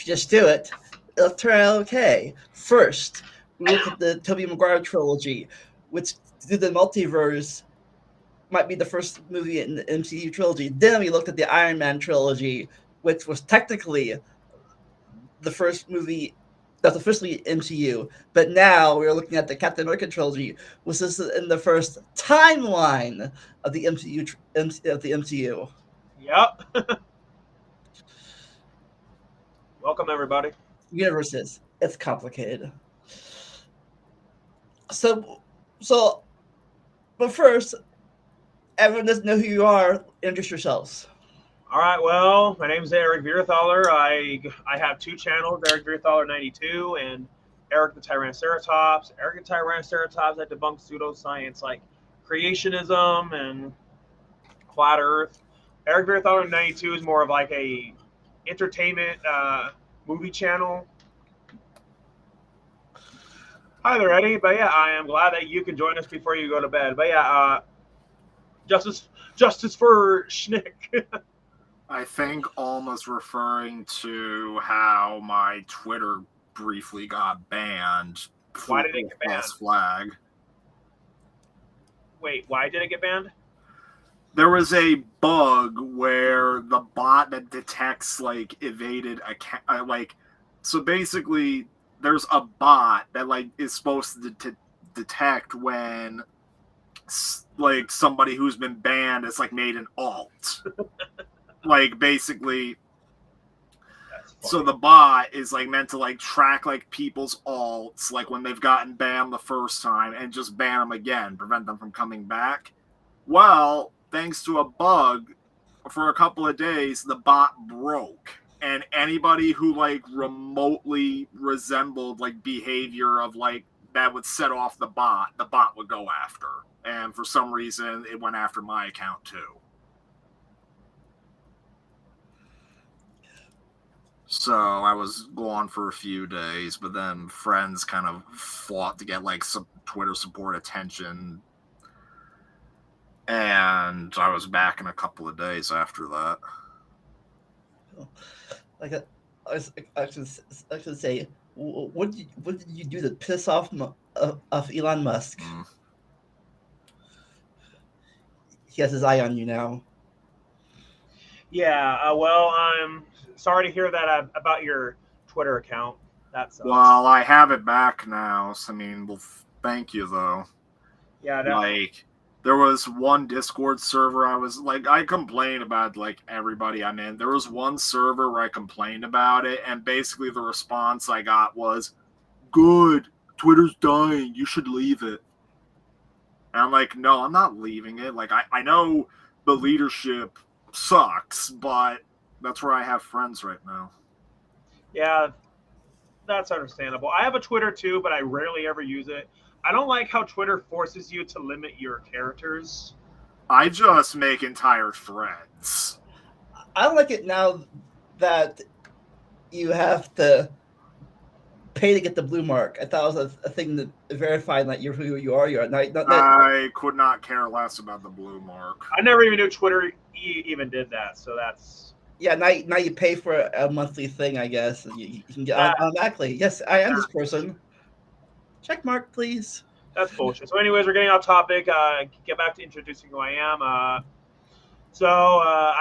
just do it, it'll turn out okay. First, we look at the Tobey Maguire trilogy, which through the multiverse might be the first movie in the MCU trilogy. Then we looked at the Iron Man trilogy, which was technically the first movie that's officially MCU. But now we're looking at the Captain America trilogy, which is in the first timeline of the MCU. Yep. Welcome, everybody. Universes. It's complicated. So, so, but first, everyone doesn't know who you are. Introduce yourselves. All right. Well, my name is Eric Vierthaler. I have two channels, Eric Vierthaler 92 and Eric the Tyrannoceratops. Eric the Tyrannoceratops that debunks pseudoscience like creationism and flat Earth. Eric Vierthaler 92 is more of like a entertainment movie channel. Hi there, Eddie. But yeah, I am glad that you can join us before you go to bed. But yeah, justice for Schnick. I think almost referring to how my Twitter briefly got banned. Why did it get banned? Flag. Wait, why did it get banned? There was a bug where the bot that detects like evaded account, so basically there's a bot that like is supposed to detect when like somebody who's been banned is like made an alt. Like basically, so the bot is like meant to like track like people's alts like when they've gotten banned the first time and just ban them again, prevent them from coming back. Well, thanks to a bug, for a couple of days the bot broke, and anybody who like remotely resembled like behavior of like that would set off the bot would go after. And for some reason it went after my account too. So I was gone for a few days, but then friends kind of fought to get like some Twitter support attention, and I was back in a couple of days after that. Like I should say, what did you do to piss off Elon Musk? He has his eye on you now. Yeah, well, I'm sorry to hear that about your Twitter account. That sucks. Well, I have it back now. So, I mean, well, thank you, though. Yeah, like, there was one Discord server I complained about, like, everybody I'm in. There was one server where I complained about it, and basically the response I got was, good, Twitter's dying, you should leave it. And I'm like, no, I'm not leaving it. Like, I know the leadership sucks, but that's where I have friends right now. Yeah, that's understandable. I have a Twitter too, but I rarely ever use it. I don't like how Twitter forces you to limit your characters. I just make entire threads. I don't like it now that you have to pay to get the blue mark. I thought it was a thing that verified that you're who you are. I could not care less about the blue mark. I never even knew Twitter even did that, so that's... Yeah, now you pay for a monthly thing, I guess. And you can get automatically. Yes, I am this person. Check mark, please. That's bullshit. So anyways, we're getting off topic. Get back to introducing who I am. I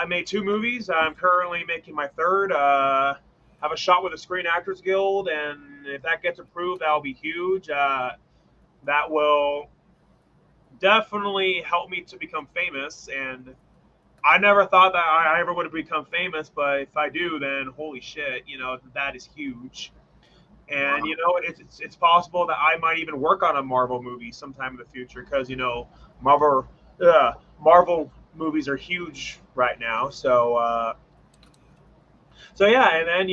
made 2 movies. I'm currently making my third. Have a shot with the Screen Actors Guild, and if that gets approved, that'll be huge. That will definitely help me to become famous, and I never thought that I ever would have become famous, but if I do, then holy shit, that is huge. And it's possible that I might even work on a Marvel movie sometime in the future, because Marvel movies are huge right now. So yeah, and then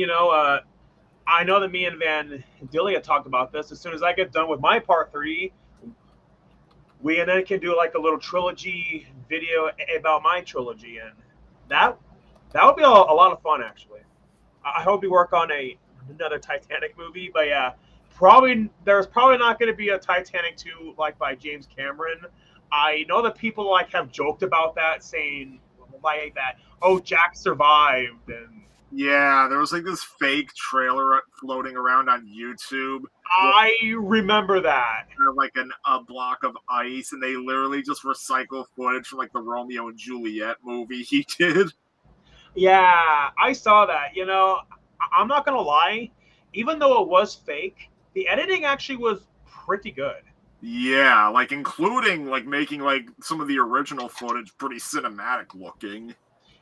I know that me and Van Dillia talked about this. As soon as I get done with my part 3, we and then can do like a little trilogy video about my trilogy, and that would be a lot of fun actually. I hope we work on another Titanic movie, but yeah, there's probably not going to be a Titanic 2 like by James Cameron. I know that people have joked about that, saying like that, oh, Jack survived, and Yeah, there was like this fake trailer floating around on YouTube. I remember that. Like a block of ice, and they literally just recycle footage from like the Romeo and Juliet movie he did. Yeah, I saw that. I'm not gonna lie, even though it was fake, the editing actually was pretty good. Yeah, like including like making like some of the original footage pretty cinematic looking.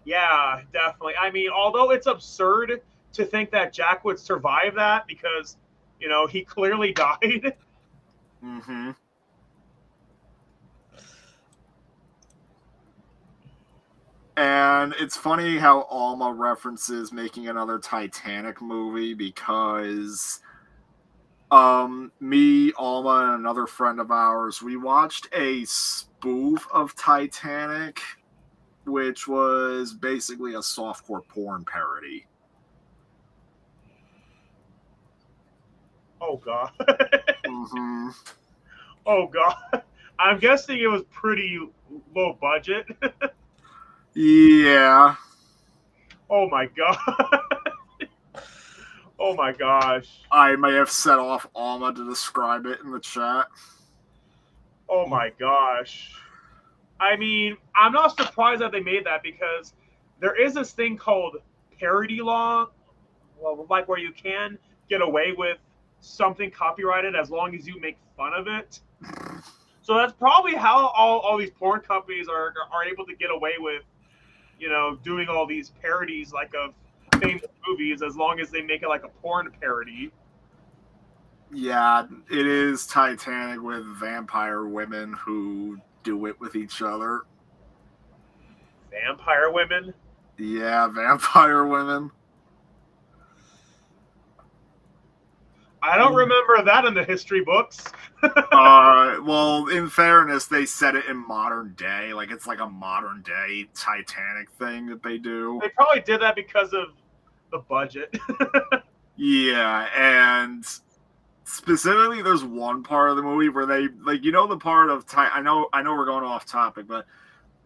Yeah, definitely. I mean, although it's absurd to think that Jack would survive that because, he clearly died. Mm-hmm. And it's funny how Alma references making another Titanic movie because me, Alma, and another friend of ours, we watched a spoof of Titanic, which was basically a softcore porn parody. Oh god. Mm-hmm. Oh god. I'm guessing it was pretty low budget. Yeah. Oh my god. Oh my gosh. I may have set off Alma to describe it in the chat. Oh my gosh. I mean, I'm not surprised that they made that because there is this thing called parody law, well, like where you can get away with something copyrighted as long as you make fun of it. So that's probably how all these porn companies are able to get away with, doing all these parodies like of famous movies as long as they make it like a porn parody. Yeah, it is Titanic with vampire women who do it with each other. Vampire women? Yeah, vampire women. I don't remember that in the history books. Well, in fairness, they said it in modern day. Like, it's like a modern day Titanic thing that they do. They probably did that because of the budget. Yeah, and specifically, there's one part of the movie where they, like, the part of I know we're going off topic, but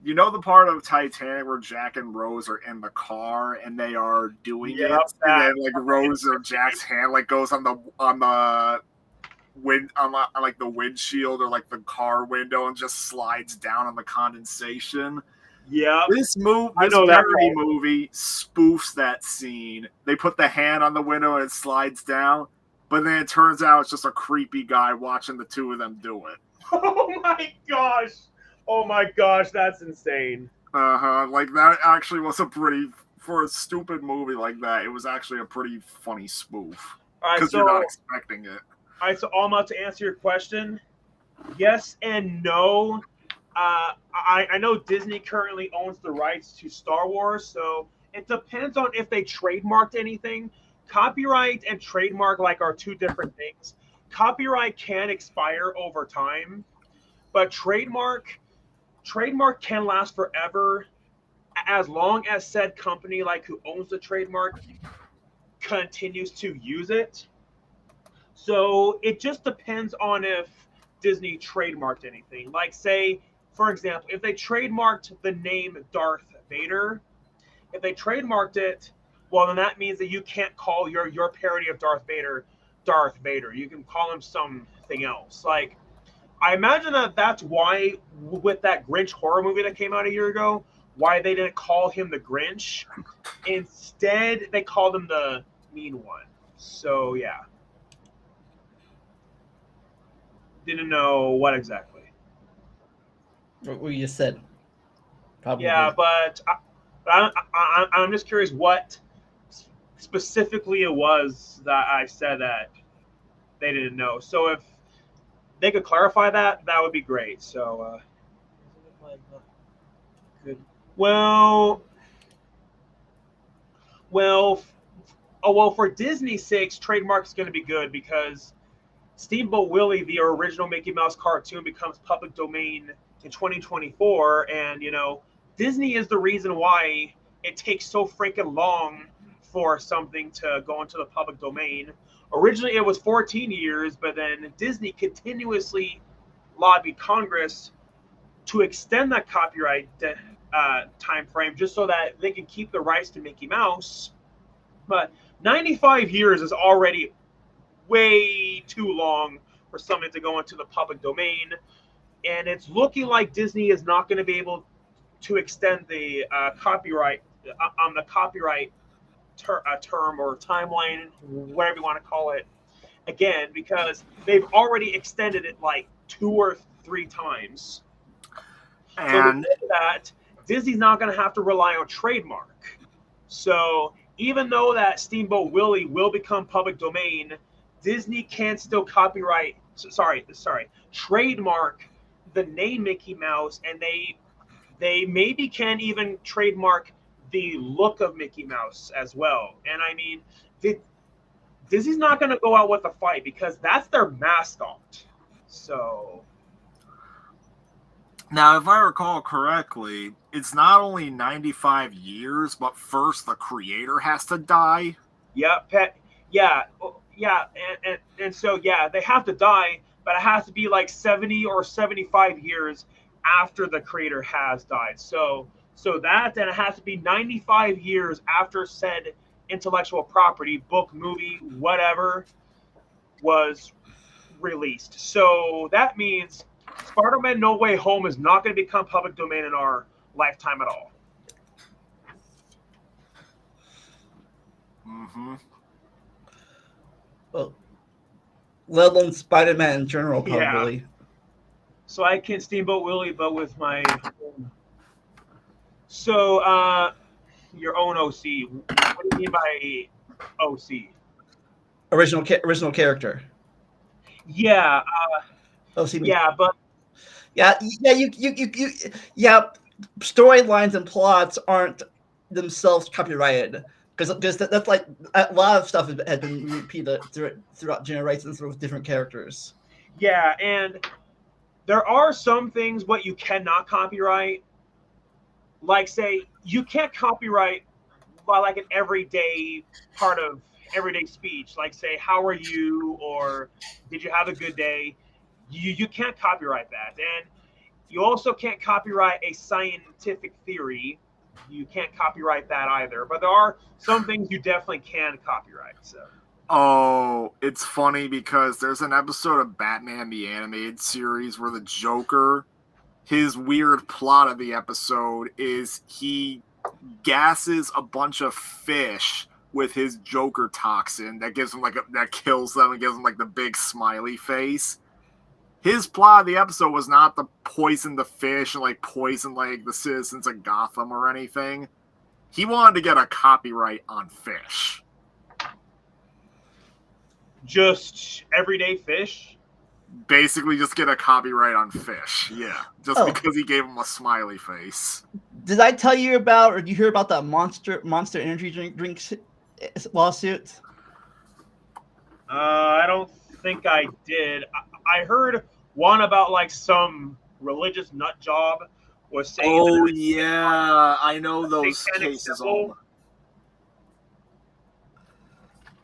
the part of Titanic where Jack and Rose are in the car and they are doing it, and then like Rose or Jack's hand like goes on the like the windshield or like the car window and just slides down on the condensation. Yeah, this parody movie spoofs that scene. They put the hand on the window and it slides down, but then it turns out it's just a creepy guy watching the two of them do it. Oh my gosh! Oh my gosh, that's insane. Like that actually was for a stupid movie like that. It was actually a pretty funny spoof because you're not expecting it. All right, so Alma, to answer your question, yes and no. I know Disney currently owns the rights to Star Wars, so it depends on if they trademarked anything. Copyright and trademark are two different things. Copyright can expire over time, but trademark can last forever as long as said company who owns the trademark continues to use it. So it just depends on if Disney trademarked anything. Like, say, for example, if they trademarked the name Darth Vader, if they trademarked it, well, then that means that you can't call your parody of Darth Vader Darth Vader. You can call him something else. Like, I imagine that's why, with that Grinch horror movie that came out a year ago, why they didn't call him the Grinch. Instead, they called him the Mean One. So, yeah. Didn't know what exactly. What you just said. Probably. Yeah, but I'm just curious what specifically it was that I said that they didn't know. So if they could clarify that, that would be great. So, good. Well, for Disney's sakes, trademark's going to be good because Steamboat Willie, the original Mickey Mouse cartoon, becomes public domain in 2024, and Disney is the reason why it takes so freaking long for something to go into the public domain. Originally, it was 14 years, but then Disney continuously lobbied Congress to extend that copyright time frame just so that they can keep the rights to Mickey Mouse But 95 years is already way too long for something to go into the public domain, and it's looking like Disney is not going to be able to extend the copyright on the copyright term or timeline, whatever you want to call it, again because they've already extended it like 2 or 3 times. So And with that, Disney's not going to have to rely on trademark. So even though that Steamboat Willie will become public domain, Disney can still trademark the name Mickey Mouse, and they maybe can even trademark the look of Mickey Mouse as well. And I mean, Disney's not going to go out with a fight because that's their mascot. So now, if I recall correctly, it's not only 95 years, but first the creator has to die. yeah, yeah, yeah, and so yeah, they have to die, but it has to be like 70 or 75 years after the creator has died. So that then it has to be 95 years after said intellectual property, book, movie, whatever, was released. So that means Spider-Man No Way Home is not going to become public domain in our lifetime at all. Mm-hmm. Well, let alone Spider-Man in general, probably. Yeah. So I can Steamboat Willie, but with my own. So your own OC. What do you mean by OC? Original character. Yeah, OC. yeah, but Yeah. Yeah. Storylines and plots aren't themselves copyrighted because that's like a lot of stuff has been repeated throughout generations with different characters. yeah, and there are some things what you cannot copyright. Like say you can't copyright like an everyday part of everyday speech. Like say how are you or did you have a good day? You can't copyright that, and you also can't copyright a scientific theory. You can't copyright that either. But there are some things you definitely can copyright. So. Oh, it's funny because there's an episode of Batman the Animated Series where the Joker, his weird plot of the episode is he gasses a bunch of fish with his Joker toxin that gives him that kills them and gives them like the big smiley face. His plot of the episode was not to poison the fish and like poison like the citizens of Gotham or anything. He wanted to get a copyright on fish. Just everyday fish? Basically just get a copyright on fish. Yeah. Just because he gave him a smiley face. Did I tell you about, or did you hear about that Monster Energy drink lawsuit? I don't think I did. I heard one about like some religious nut job was saying. Oh yeah, I know those cases all.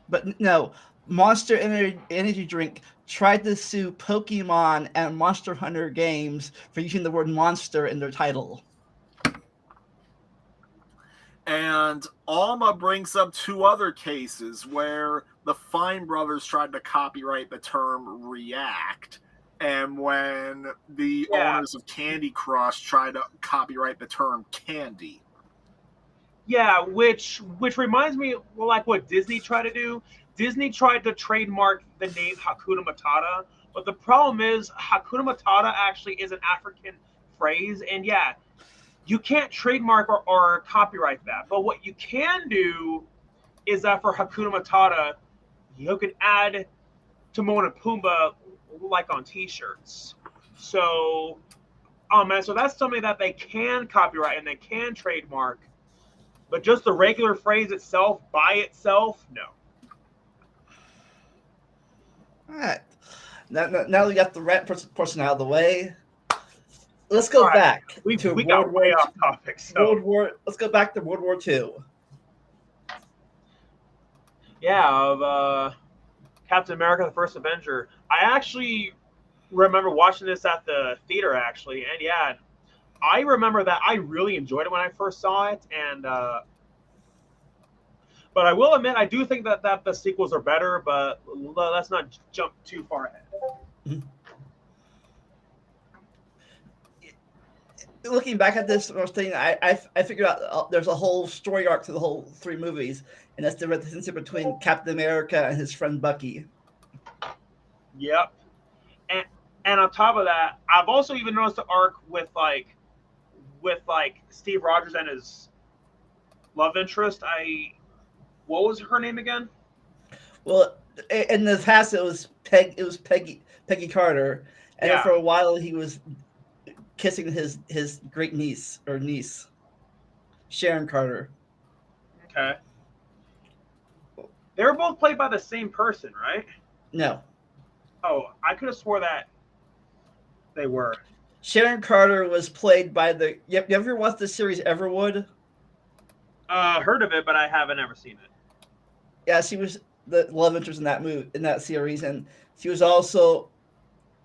But no, Monster Energy drink tried to sue Pokemon and Monster Hunter games for using the word monster in their title. And Alma brings up 2 other cases where the Fine Brothers tried to copyright the term react, and when the owners of Candy Crush tried to copyright the term candy. Yeah, which reminds me like what Disney tried to do. Disney tried to trademark the name Hakuna Matata, but the problem is Hakuna Matata actually is an African phrase, and yeah, you can't trademark or copyright that. But what you can do is that for Hakuna Matata, you can add Timon and Pumbaa like on T-shirts. So, so that's something that they can copyright and they can trademark. But just the regular phrase itself, by itself, no. All right. Now we got the rat portion out of the way. Let's go back. We got way off topic. So. Let's go back to World War II. Yeah, of Captain America: The First Avenger. I actually remember watching this at the theater, actually, and yeah, I remember that I really enjoyed it when I first saw it, and But I will admit, I do think that the sequels are better. But let's not jump too far ahead. Looking back at this thing, I figured out there's a whole story arc to the whole three movies, and that's the relationship between Captain America and his friend Bucky. Yep. And and on top of that, I've also even noticed the arc with Steve Rogers and his love interest. I What was her name again? Well, in the past it was Peggy Carter, and then Yeah. for a while he was kissing his great niece Sharon Carter. Okay. They were both played by the same person, right? No, Oh, I could have swore that they were. Sharon Carter was played by the. You ever watched the series Everwood? Heard of it, but I haven't ever seen it. Yeah, she was the love interest in that series, and she was also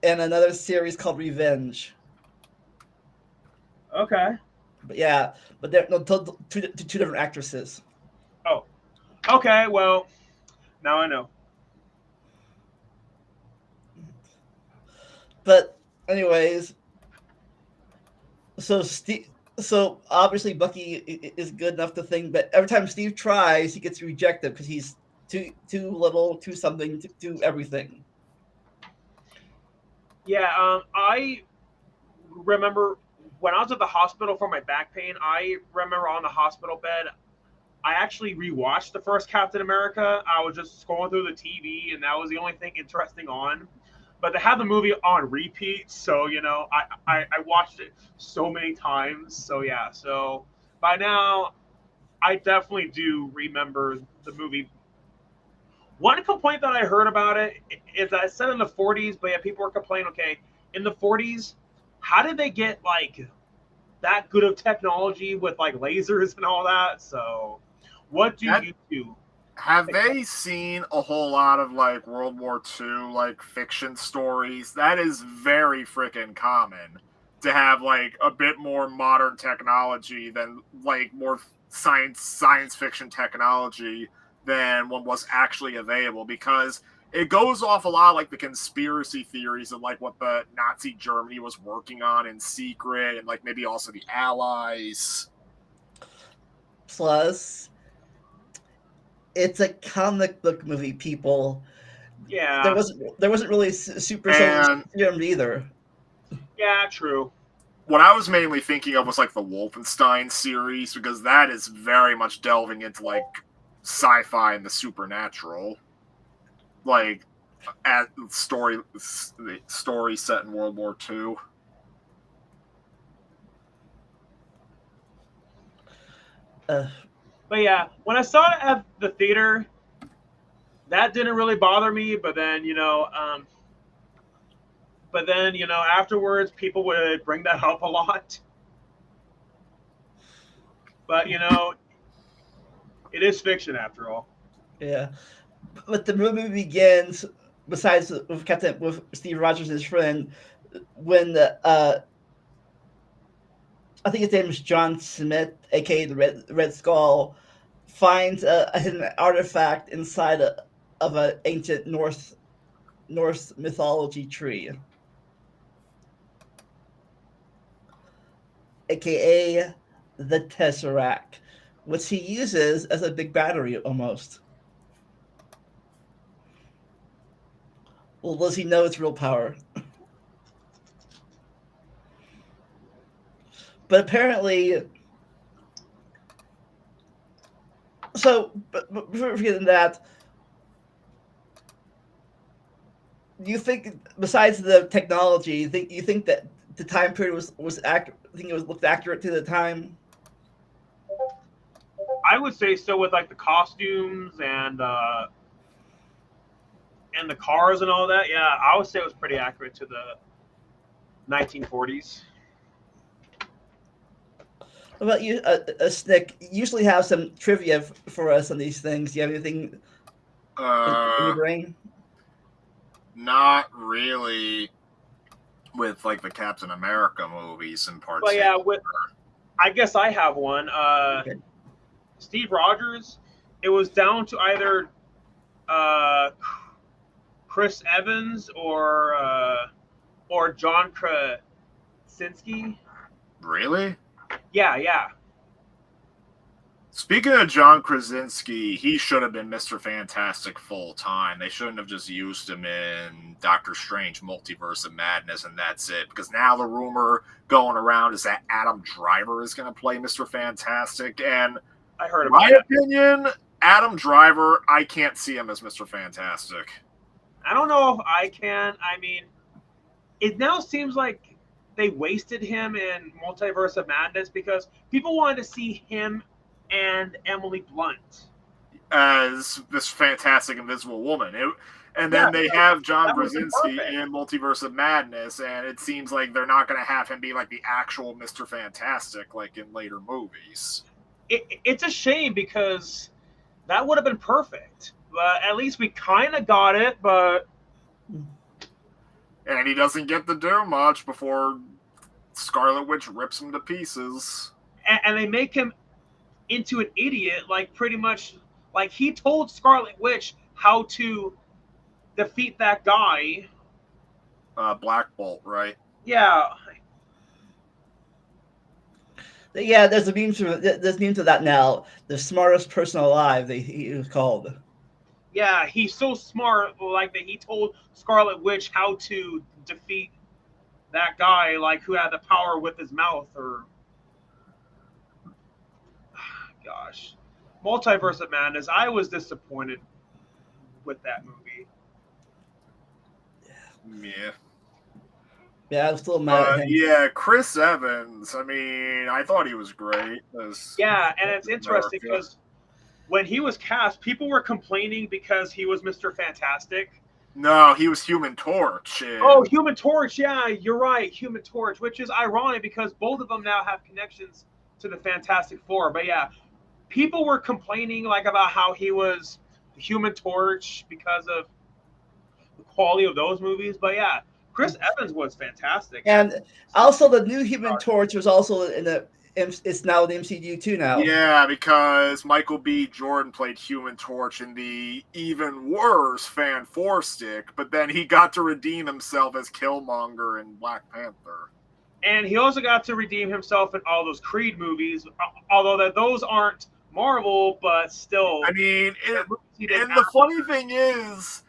in another series called Revenge. Okay. But yeah, but they're no, two different actresses. Oh. Okay. Well, now I know. But anyways, so so obviously Bucky is good enough to think, but every time Steve tries, he gets rejected because he's too little, too something, too everything. Yeah. I remember when I was at the hospital for my back pain. I remember on the hospital bed, I actually rewatched the first Captain America. I was just scrolling through the TV, and that was the only thing interesting on. But they had the movie on repeat, so I watched it so many times. So yeah, so by now I definitely do remember the movie. One complaint that I heard about it is that it's set in the 40s, but yeah, people were complaining. Okay, in the 40s, how did they get like that good of technology with like lasers and all that? So, what do That you do? Have they seen a whole lot of like World War II like fiction stories? That is very freaking common to have like a bit more modern technology than like more science fiction technology than what was actually available, because it goes off a lot like the conspiracy theories of like what the Nazi Germany was working on in secret, and like maybe also the Allies. Plus, it's a comic book movie. People, Yeah, there wasn't really super soldier And serum either. yeah, true. what I was mainly thinking of was like the Wolfenstein series, because that is very much delving into like sci-fi and the supernatural, like at story set in World War II. Uh, But yeah, when I saw it at the theater, that didn't really bother me. But then afterwards, people would bring that up a lot. But it is fiction after all. yeah, but the movie begins. Besides with Captain with Steve Rogers and his friend, when I think his name is John Smith, aka the Red Skull, finds a hidden artifact inside of an ancient Norse mythology tree, aka the Tesseract, which he uses as a big battery almost. Well, does he know its real power? But apparently, so but before we get into that, do you think besides the technology, you think that the time period was accurate? I think it was looked accurate to the time. I would say so with like the costumes and the cars and all that. Yeah, I would say it was pretty accurate to the 1940s. What about you, Snick? You usually have some trivia for us on these things. Do you have anything in your Uh, brain? Not really with like the Captain America movies in But particular. yeah, I guess I have one. Okay. Steve Rogers, it was down to either uh, Chris Evans or John Krasinski. Really? Yeah, yeah. Speaking of John Krasinski, he should have been Mr. Fantastic full time. They shouldn't have just used him in Doctor Strange Multiverse of Madness and that's it. Because now the rumor going around is that Adam Driver is going to play Mr. Fantastic. And I heard in about my that. opinion, Adam Driver, I can't see him as Mr. Fantastic. I don't know if I can. I mean, it now seems like they wasted him in Multiverse of Madness because people wanted to see him and Emily Blunt As this fantastic Invisible Woman. And Yeah, then they have John that would be Krasinski perfect. in Multiverse of Madness, and it seems like they're not going to have him be like the actual Mr. Fantastic like in later movies. It's a shame because that would have been perfect. But at least we kind of got it. But And he doesn't get to do much before Scarlet Witch rips him to pieces. and they make him into an idiot, like pretty much like he told Scarlet Witch how to defeat that guy. Black Bolt, right? Yeah, Yeah, there's memes of that now. The smartest person alive. He was called. yeah, he's so smart, like that he told Scarlet Witch how to defeat that guy, like who had the power with his mouth, or gosh, Multiverse of Madness. I was disappointed with that movie. Yeah. Yeah, I'm still mad at him. Yeah, Chris Evans. I mean, I thought he was great. Yeah, and it's interesting because when he was cast, people were complaining because he was Mr. Fantastic. No, he was Human Torch. Oh, Human Torch. Yeah, you're right. Human Torch, which is ironic because both of them now have connections to the Fantastic Four. But yeah, people were complaining like about how he was the Human Torch because of the quality of those movies. But yeah, Chris Evans was fantastic. And also, the new Human Torch was also in the. It's now in the MCU too now. Yeah, because Michael B. Jordan played Human Torch in the even worse Fan Four Stick, but then he got to redeem himself as Killmonger in Black Panther. And he also got to redeem himself in all those Creed movies, although that those aren't Marvel, but still. I mean, and the funny thing is,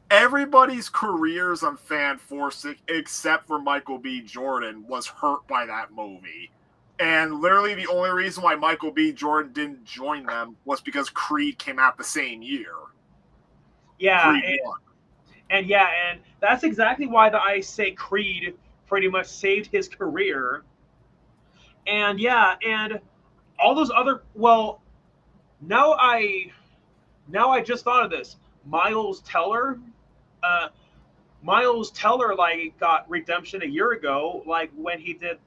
everybody's careers on Fan Four Stick, except for Michael B. Jordan, was hurt by that movie. And literally the only reason why Michael B. Jordan didn't join them was because Creed came out the same year. Yeah, and that's exactly why I say Creed pretty much saved his career. And yeah, and all those other now I just thought of this. Miles Teller, like got redemption a year ago, like when he did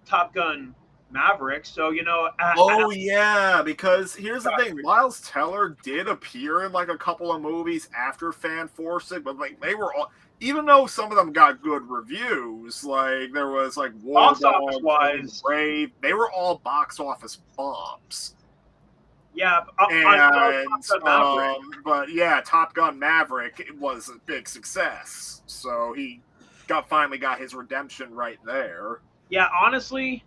Top Gun Maverick. So yeah, because here's the thing: Miles Teller did appear in like a couple of movies after Fan Four Stick, but like they were all, even though some of them got good reviews, like there was like box office wise, Brave, they were all box office bombs. Yeah, but yeah, Top Gun Maverick was a big success, so he finally got his redemption right there. Yeah, honestly,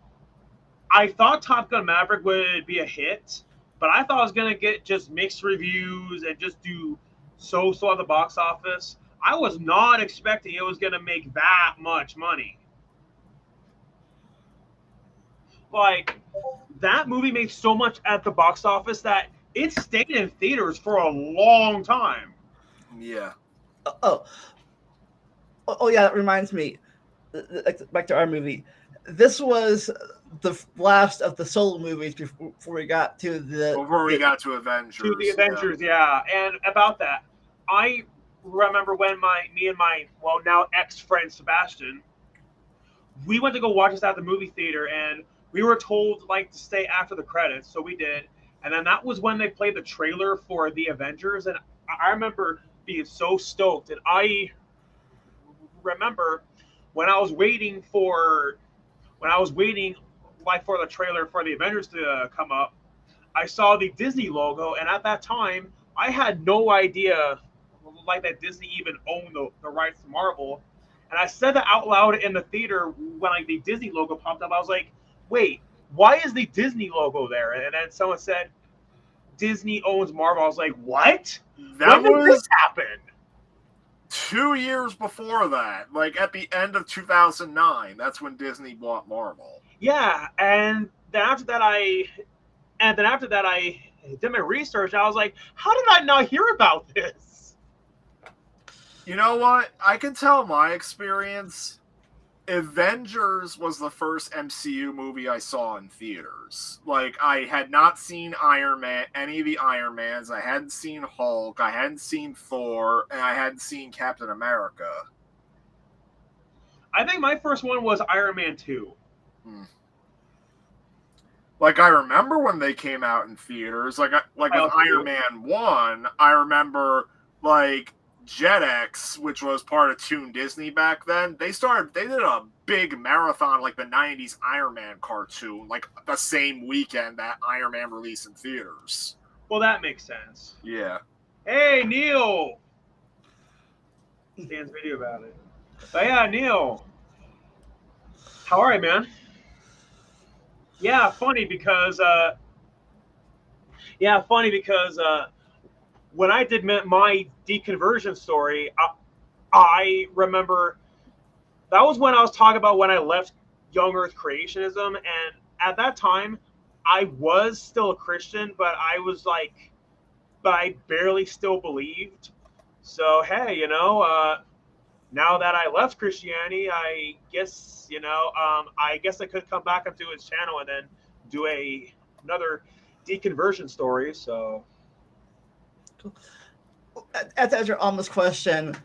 I thought Top Gun Maverick would be a hit, but I thought it was going to get just mixed reviews and just do so at the box office. I was not expecting it was going to make that much money. Like, that movie made so much at the box office that it stayed in theaters for a long time. Yeah. Oh, yeah, that reminds me. Back to our movie. This was the last of the solo movies before we got to Avengers. To the Avengers, yeah. And about that, I remember when me and my now ex-friend Sebastian, we went to go watch this at the movie theater, and we were told like to stay after the credits, so we did. And then that was when they played the trailer for the Avengers, and I remember being so stoked. And I remember when I was waiting like for the trailer for the Avengers to come up, I saw the Disney logo, and at that time, I had no idea like that Disney even owned the rights to Marvel. And I said that out loud in the theater when like the Disney logo popped up. I was like, "Wait, why is the Disney logo there?" And then someone said, "Disney owns Marvel." I was like, "What? That When did this was happen?" 2 years before that, like at the end of 2009. That's when Disney bought Marvel. Yeah, and then after that I did my research. I was like, "How did I not hear about this?" You know what? I can tell my experience. Avengers was the first MCU movie I saw in theaters. Like, I had not seen Iron Man, any of the Iron Mans. I hadn't seen Hulk. I hadn't seen Thor, and I hadn't seen Captain America. I think my first one was Iron Man 2. Like, I remember when they came out in theaters. Like with Iron Man 1, I remember, like, JetX, which was part of Toon Disney back then, they did a big marathon, like the 90s Iron Man cartoon, like the same weekend that Iron Man released in theaters. Well, that makes sense. Yeah. Hey, Neil! Stan's video about it. But yeah, Neil. How are you, man? Yeah, funny because when I did my deconversion story, I remember that was when I was talking about when I left Young Earth creationism, and at that time, I was still a Christian, but I barely still believed. So hey, now that I left Christianity, I guess I guess I could come back up to his channel and then do another deconversion story. So, To answer Alma's question,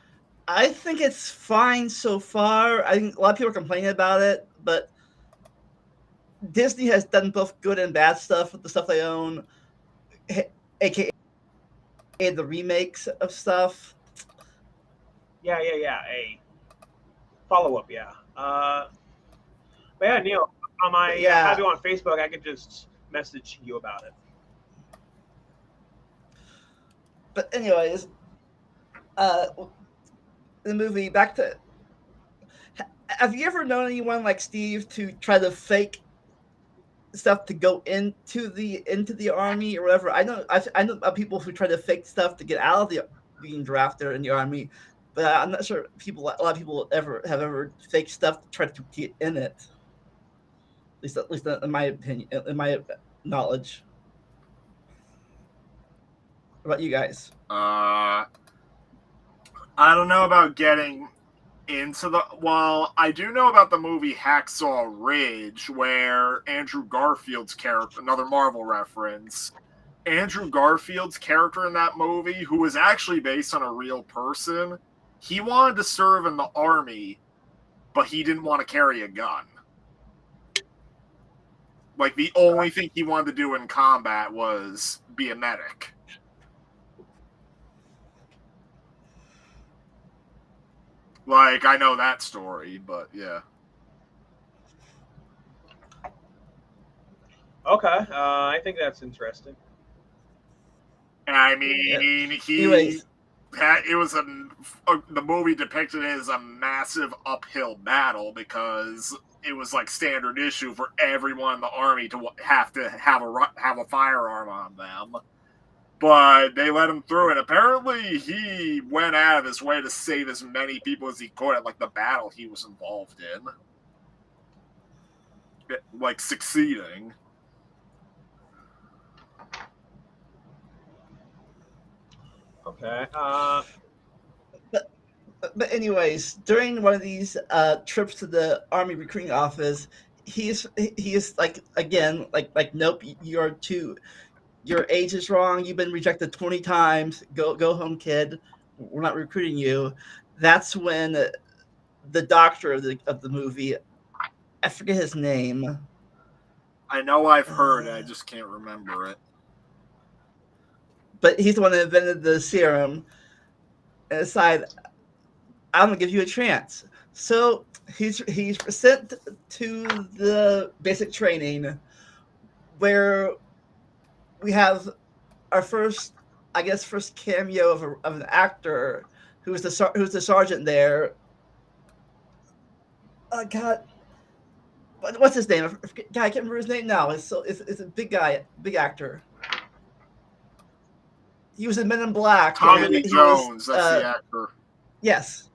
I think it's fine so far. I think a lot of people are complaining about it, but Disney has done both good and bad stuff with the stuff they own, aka the remakes of stuff. yeah. A follow up, yeah. But yeah, Neil, I have you on Facebook. I could just message you about it. But anyways, the movie, back to, have you ever known anyone like Steve to try to fake stuff to go into the army or whatever? I know people who try to fake stuff to get out of the being drafted in the army, but I'm not sure a lot of people have ever faked stuff to try to get in it. At least in my opinion, in my knowledge. What about you guys? I don't know about getting into the. Well, I do know about the movie Hacksaw Ridge, where Andrew Garfield's character, another Marvel reference, Andrew Garfield's character in that movie, who was actually based on a real person, he wanted to serve in the army, but he didn't want to carry a gun. Like, the only thing he wanted to do in combat was be a medic. Like, I know that story, but yeah. Okay, I think that's interesting. I mean, Anyways, it was the movie depicted it as a massive uphill battle because it was like standard issue for everyone in the army to have a firearm on them. But they let him through, and apparently he went out of his way to save as many people as he could at like the battle he was involved in, like succeeding. Okay. But anyways, during one of these trips to the army recruiting office, he is like, again, like nope, your age is wrong. You've been rejected 20 times. Go home, kid. We're not recruiting you. That's when the doctor of the movie, I forget his name. I know I've heard it, I just can't remember it. But he's the one that invented the serum and decided, I'm gonna give you a chance. So he's sent to the basic training where we have our first, I guess, first cameo of an actor who's the sergeant there. Oh God, what's his name? God, I can't remember his name now. It's a big guy, big actor. He was in Men in Black. Tommy Lee He Jones, was, that's the actor. yes.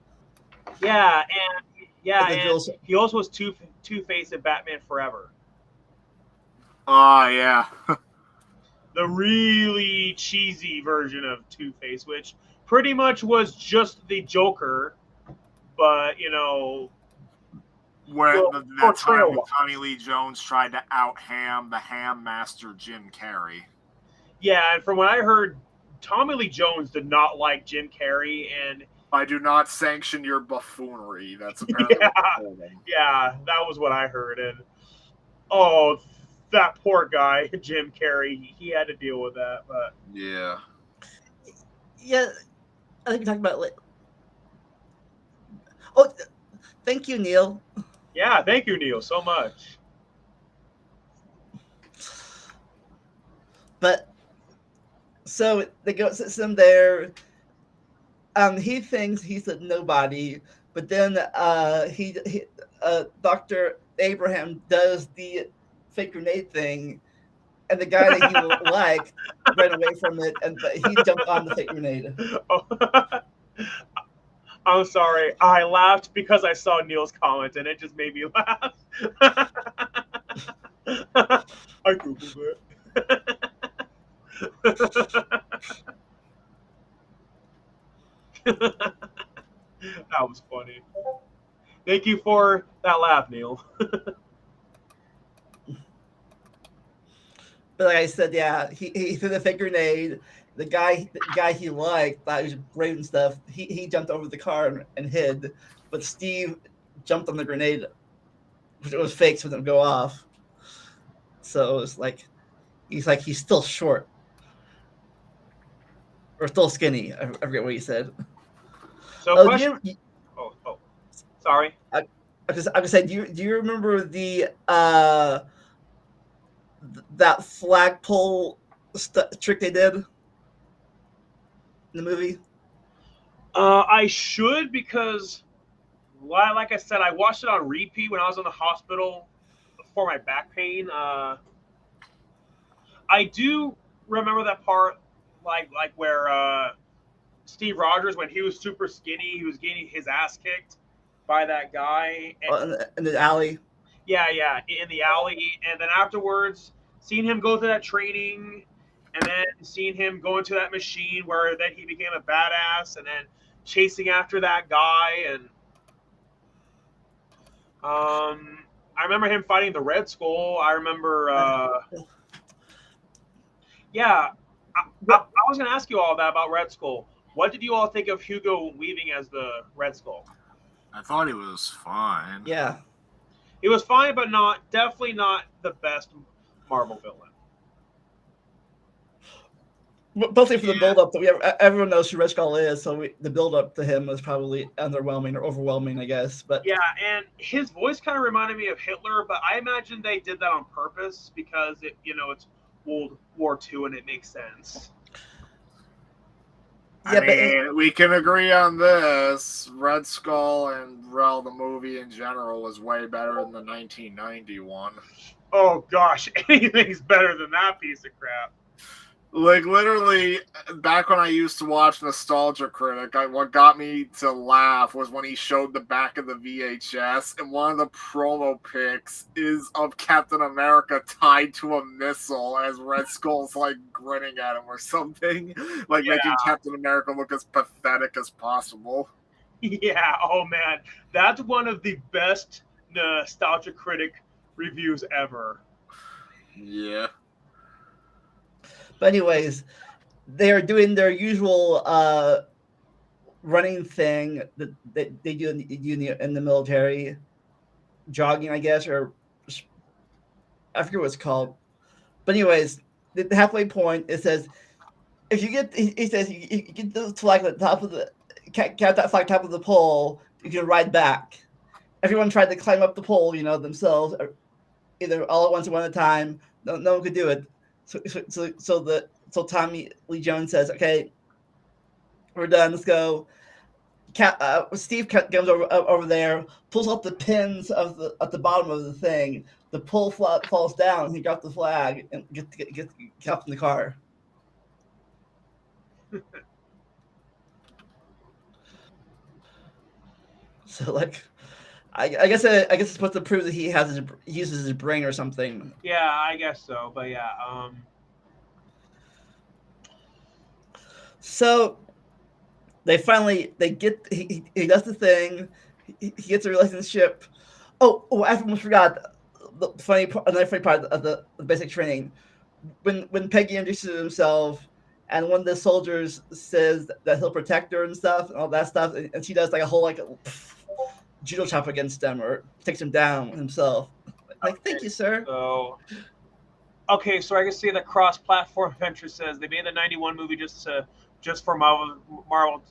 Yeah, The and Jules- he also was Two-Face in Batman Forever. Oh, yeah. The really cheesy version of Two-Face, which pretty much was just the Joker, but Where well, that time portrayal when wise. Tommy Lee Jones tried to out-ham the ham master Jim Carrey. Yeah, and from what I heard, Tommy Lee Jones did not like Jim Carrey, and I do not sanction your buffoonery. That's apparently what they told him. yeah, that was what I heard. And oh, that poor guy, Jim Carrey, he had to deal with that. But Yeah. Yeah, I think we talked about it. Oh, thank you, Neil. yeah, thank you, Neil, so much. But so they go sits him there. He thinks he's a nobody, but then Dr. Abraham does the fake grenade thing, and the guy that he liked ran away from it, but he jumped on the fake grenade. Oh, I'm sorry. I laughed because I saw Neil's comment, and it just made me laugh. I googled it. That was funny. Thank you for that laugh, Neil. But like I said, yeah, he threw the fake grenade. The guy he liked thought he was great and stuff. He jumped over the car and hid, but Steve jumped on the grenade, which it was fake, so it didn't go off. So it's like he's still short or still skinny. I forget what he said. So, Oh, question. Sorry. I was saying, do you remember the that flagpole trick they did in the movie? I should because, like I said, I watched it on repeat when I was in the hospital for my back pain. I do remember that part, like where Steve Rogers, when he was super skinny, he was getting his ass kicked by that guy. In the alley. Yeah, in the alley, and then afterwards, seeing him go through that training, and then seeing him go into that machine where then he became a badass, and then chasing after that guy, and I remember him fighting the Red Skull. I remember, yeah, I was going to ask you all that about Red Skull. What did you all think of Hugo Weaving as the Red Skull? I thought he was fine. Yeah. He was fine, but definitely not the best Marvel villain. Mostly for the build-up that everyone knows who Red Skull is, so the build-up to him was probably underwhelming or overwhelming, I guess. But yeah, and his voice kind of reminded me of Hitler, but I imagine they did that on purpose because it's World War II and it makes sense. I mean, we can agree on this. Red Skull and the movie in general was way better than the 1991. Oh gosh, anything's better than that piece of crap. Like, literally, back when I used to watch Nostalgia Critic, what got me to laugh was when he showed the back of the VHS, and one of the promo pics is of Captain America tied to a missile as Red Skull's, like, grinning at him or something. Like, making Captain America look as pathetic as possible. Yeah, oh man. That's one of the best Nostalgia Critic reviews ever. Yeah. But anyways, they are doing their usual running thing that they do in the military, jogging, I guess, or I forget what it's called. But anyways, the halfway point, it says, if you get, he says, you get the flag at the top of the, count that flag top of the pole, you can ride back. Everyone tried to climb up the pole, themselves, or either all at once or one at a time. No one could do it. So Tommy Lee Jones says, "Okay, we're done. Let's go." Steve comes over there, pulls up the pins at the bottom of the thing. The pole falls down. He drops the flag and gets up in the car. So like, I guess it's supposed to prove that he uses his brain or something. Yeah, I guess so. But yeah, So they finally he does the thing. He gets a relationship. I almost forgot another funny part of the basic training. When Peggy introduces himself, and one of the soldiers says that he'll protect her and stuff, and all that stuff, and she does like a whole judo chop against him or takes him down himself. Like, thank you, sir. So so I can see the cross-platform venture says they made the '91 movie just for Marvel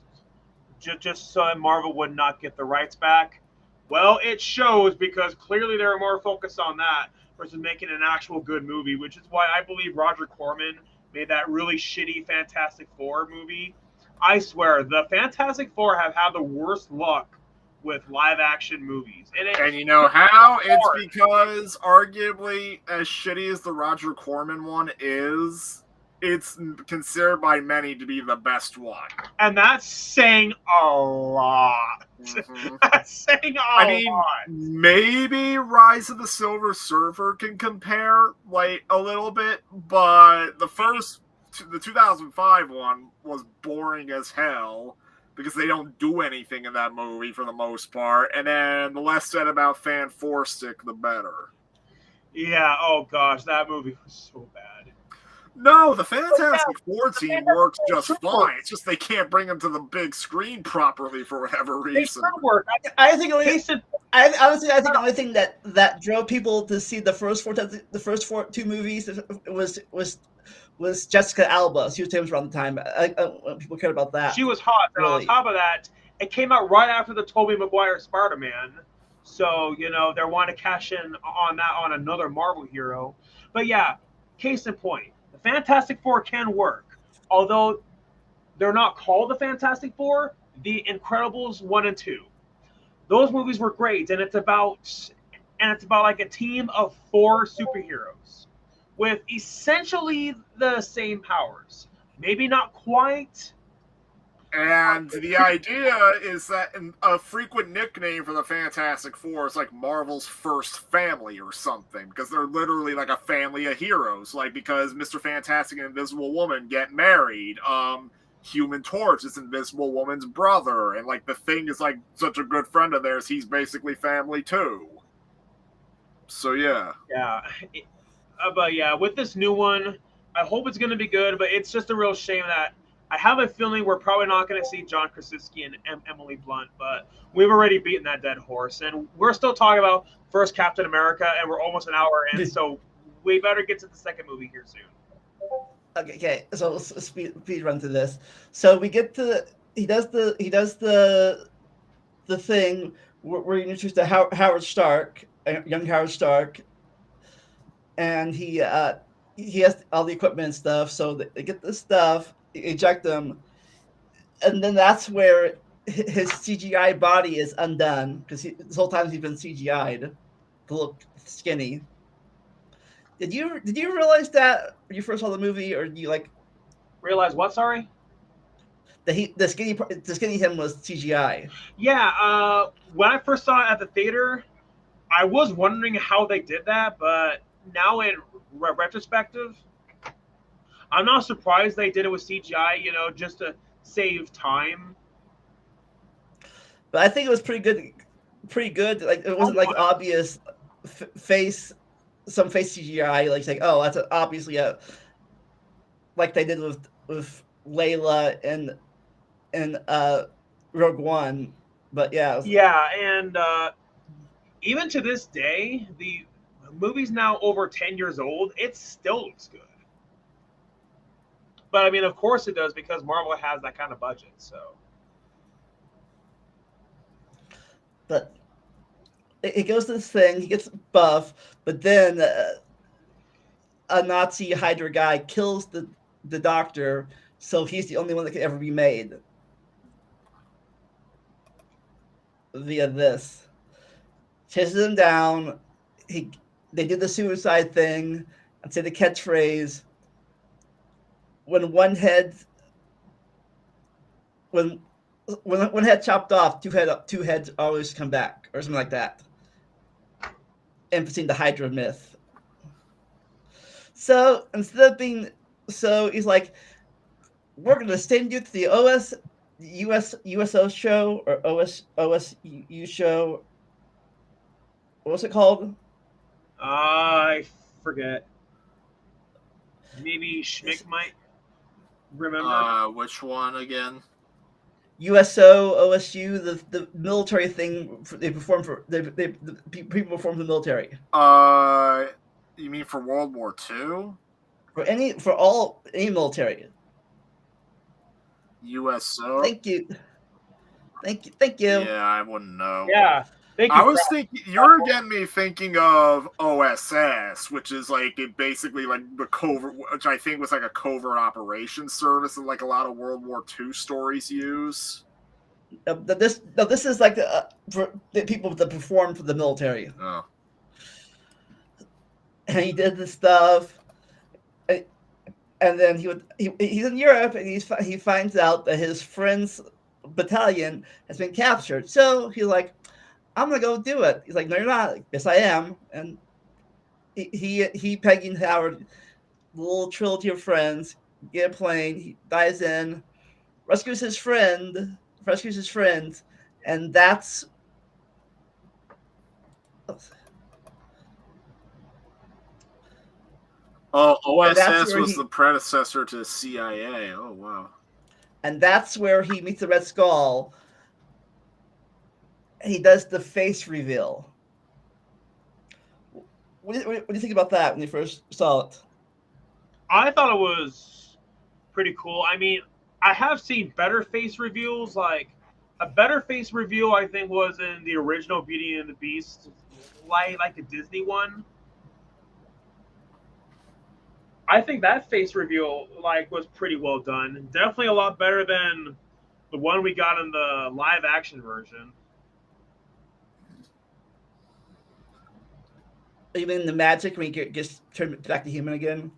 just so that Marvel would not get the rights back. Well, it shows because clearly they're more focused on that versus making an actual good movie, which is why I believe Roger Corman made that really shitty Fantastic Four movie. I swear, the Fantastic Four have had the worst luck with live action movies. And you know how? It's because arguably, as shitty as the Roger Corman one is, it's considered by many to be the best one. And that's saying a lot. Mm-hmm. That's saying a lot. Maybe Rise of the Silver Surfer can compare like a little bit, but the 2005 one was boring as hell because they don't do anything in that movie for the most part. And then the less said about Fan Four Stick, the better. Yeah, oh gosh, that movie was so bad. No, the Fantastic Four team works just fine. It's just they can't bring them to the big screen properly for whatever reason. I think honestly, I think the only thing that drove people to see the first two movies was Jessica Alba. She was famous around the time. People cared about that. She was hot. Really. And on top of that, it came out right after the Tobey Maguire Spider-Man. So, they want to cash in on that on another Marvel hero. But yeah, case in point, the Fantastic Four can work. Although they're not called the Fantastic Four, the Incredibles 1 and 2. Those movies were great, and it's about like a team of 4 superheroes with essentially the same powers. Maybe not quite. And the idea is that a frequent nickname for the Fantastic Four is like Marvel's first family or something, because they're literally like a family of heroes. Like, because Mr. Fantastic and Invisible Woman get married. Human Torch is Invisible Woman's brother, and like the Thing is like such a good friend of theirs. He's basically family too. So yeah. Yeah. But yeah, with this new one, I hope it's going to be good, but it's just a real shame that I have a feeling we're probably not going to see John Krasinski and Emily Blunt, but we've already beaten that dead horse, and we're still talking about first Captain America, and we're almost an hour in, so we better get to the second movie here soon. Okay, so let's speed run through this. So we get to he does the thing where he introduces to Howard Stark, young Howard Stark, and he has all the equipment and stuff. So they get this stuff, eject them, and then that's where his CGI body is undone because this whole time he's been CGI'd to look skinny. Did you realize that when you first saw the movie, or did you realize what? Sorry, the skinny him was CGI. Yeah, when I first saw it at the theater, I was wondering how they did that, but now in retrospective, I'm not surprised they did it with CGI. Just to save time. But I think it was pretty good. Like, it wasn't obvious face CGI. Like saying, oh, that's obviously like they did with Layla and Rogue One. But yeah. Yeah, and even to this day, the movie's now over 10 years old. It still looks good. But I mean, of course it does, because Marvel has that kind of budget. So. But it goes to this thing. He gets buff, but then a Nazi Hydra guy kills the doctor, so he's the only one that can ever be made via this. Chases him down. They do the suicide thing and say the catchphrase. When one head when one head chopped off, two heads always come back, or something like that. Emphasizing the Hydra myth. So instead of being, so he's like, we're going to send you to the USO show or OSU show. What's it called? I forget. Maybe Schmick might remember. Which one again? USO, OSU, the military thing they perform for the people perform for the military. You mean for World War II? For any military. USO. Thank you. Yeah, I wouldn't know. Yeah. Thank you. I was thinking you're getting me thinking of OSS, which is like basically like the covert, which I think was like a covert operations service that like a lot of World War II stories use. This is like for the people that perform for the military. Oh. And he did this stuff, and then he's in Europe, and he finds out that his friend's battalion has been captured. So he's like, I'm gonna go do it. He's like, no, you're not. Yes, I am. And he Peggy and Howard, the little trilogy of friends, get a plane. He dives in, rescues his friends, and that's. Oh, OSS was the predecessor to CIA. Oh, wow. And that's where he meets the Red Skull. He does the face reveal. What do you think about that when you first saw it? I thought it was pretty cool. I mean, I have seen better face reveals. Like a better face reveal, I think, was in the original Beauty and the Beast, like a Disney one. I think that face reveal was pretty well done. Definitely a lot better than the one we got in the live action version. You mean the magic when he gets turned back to human again?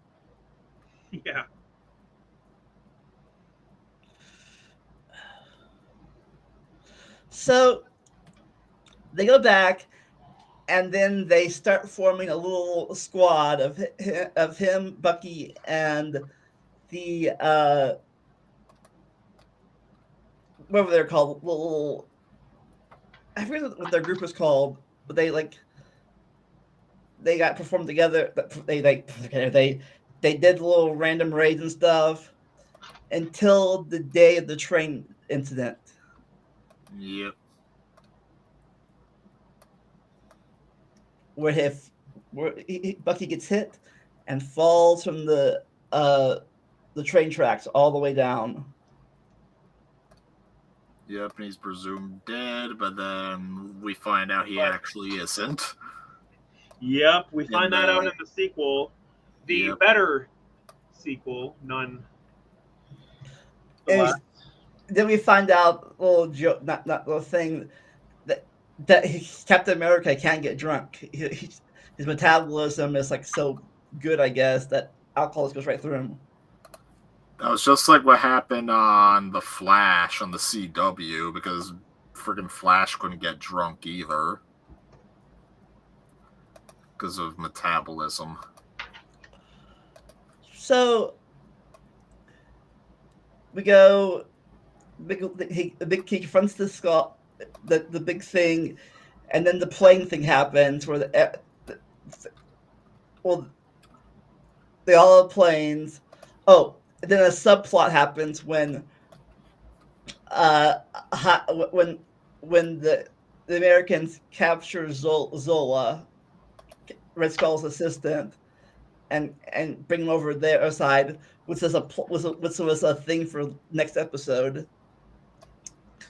Yeah. So they go back, and then they start forming a little squad of him, Bucky, and the whatever they're called, little. I forget what their group was called, but they got performed together. They did little random raids and stuff until the day of the train incident. Yep. Where Bucky gets hit and falls from the train tracks all the way down. Yep, and he's presumed dead, but then we find out he actually isn't. Yep, we find that out in the sequel. The better sequel, none. Then we find out little joke, not little thing that Captain America can't get drunk. His metabolism is like so good, I guess, that alcohol goes right through him. That was just like what happened on The Flash on the CW, because friggin' Flash couldn't get drunk either because of metabolism. So we go. He confronts the skull, the big thing, and then the plane thing happens where they all have planes. Oh, and then a subplot happens when the Americans capture Zola, Red Skull's assistant, and bring him over their side, which was a thing for next episode.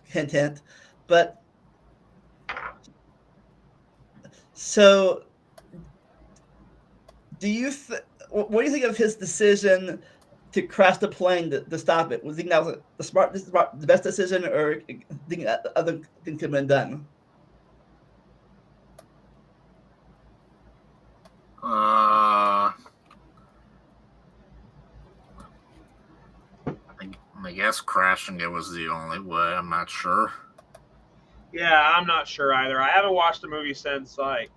Hint, hint. But so, do you what do you think of his decision to crash the plane to stop it? Was you think that was the best decision, or think that other things could have been done? I guess crashing it was the only way. I'm not sure. Yeah, I'm not sure either. I haven't watched the movie since like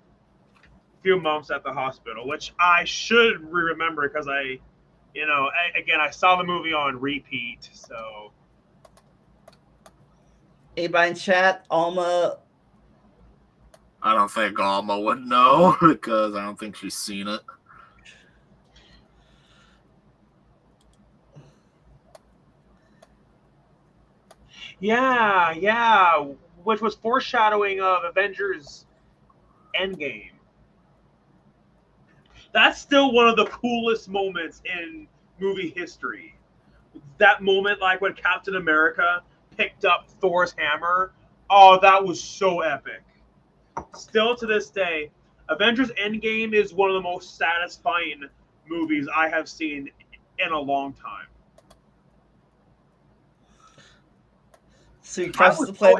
a few months at the hospital, which I should remember because I saw the movie on repeat. So Anybody in chat, Alma? I don't think Alma would know because I don't think she's seen it. yeah, which was foreshadowing of Avengers Endgame. That's still one of the coolest moments in movie history. That moment, like when Captain America picked up Thor's hammer. Oh, that was so epic. Still to this day, Avengers Endgame is one of the most satisfying movies I have seen in a long time. So you crashed the plane.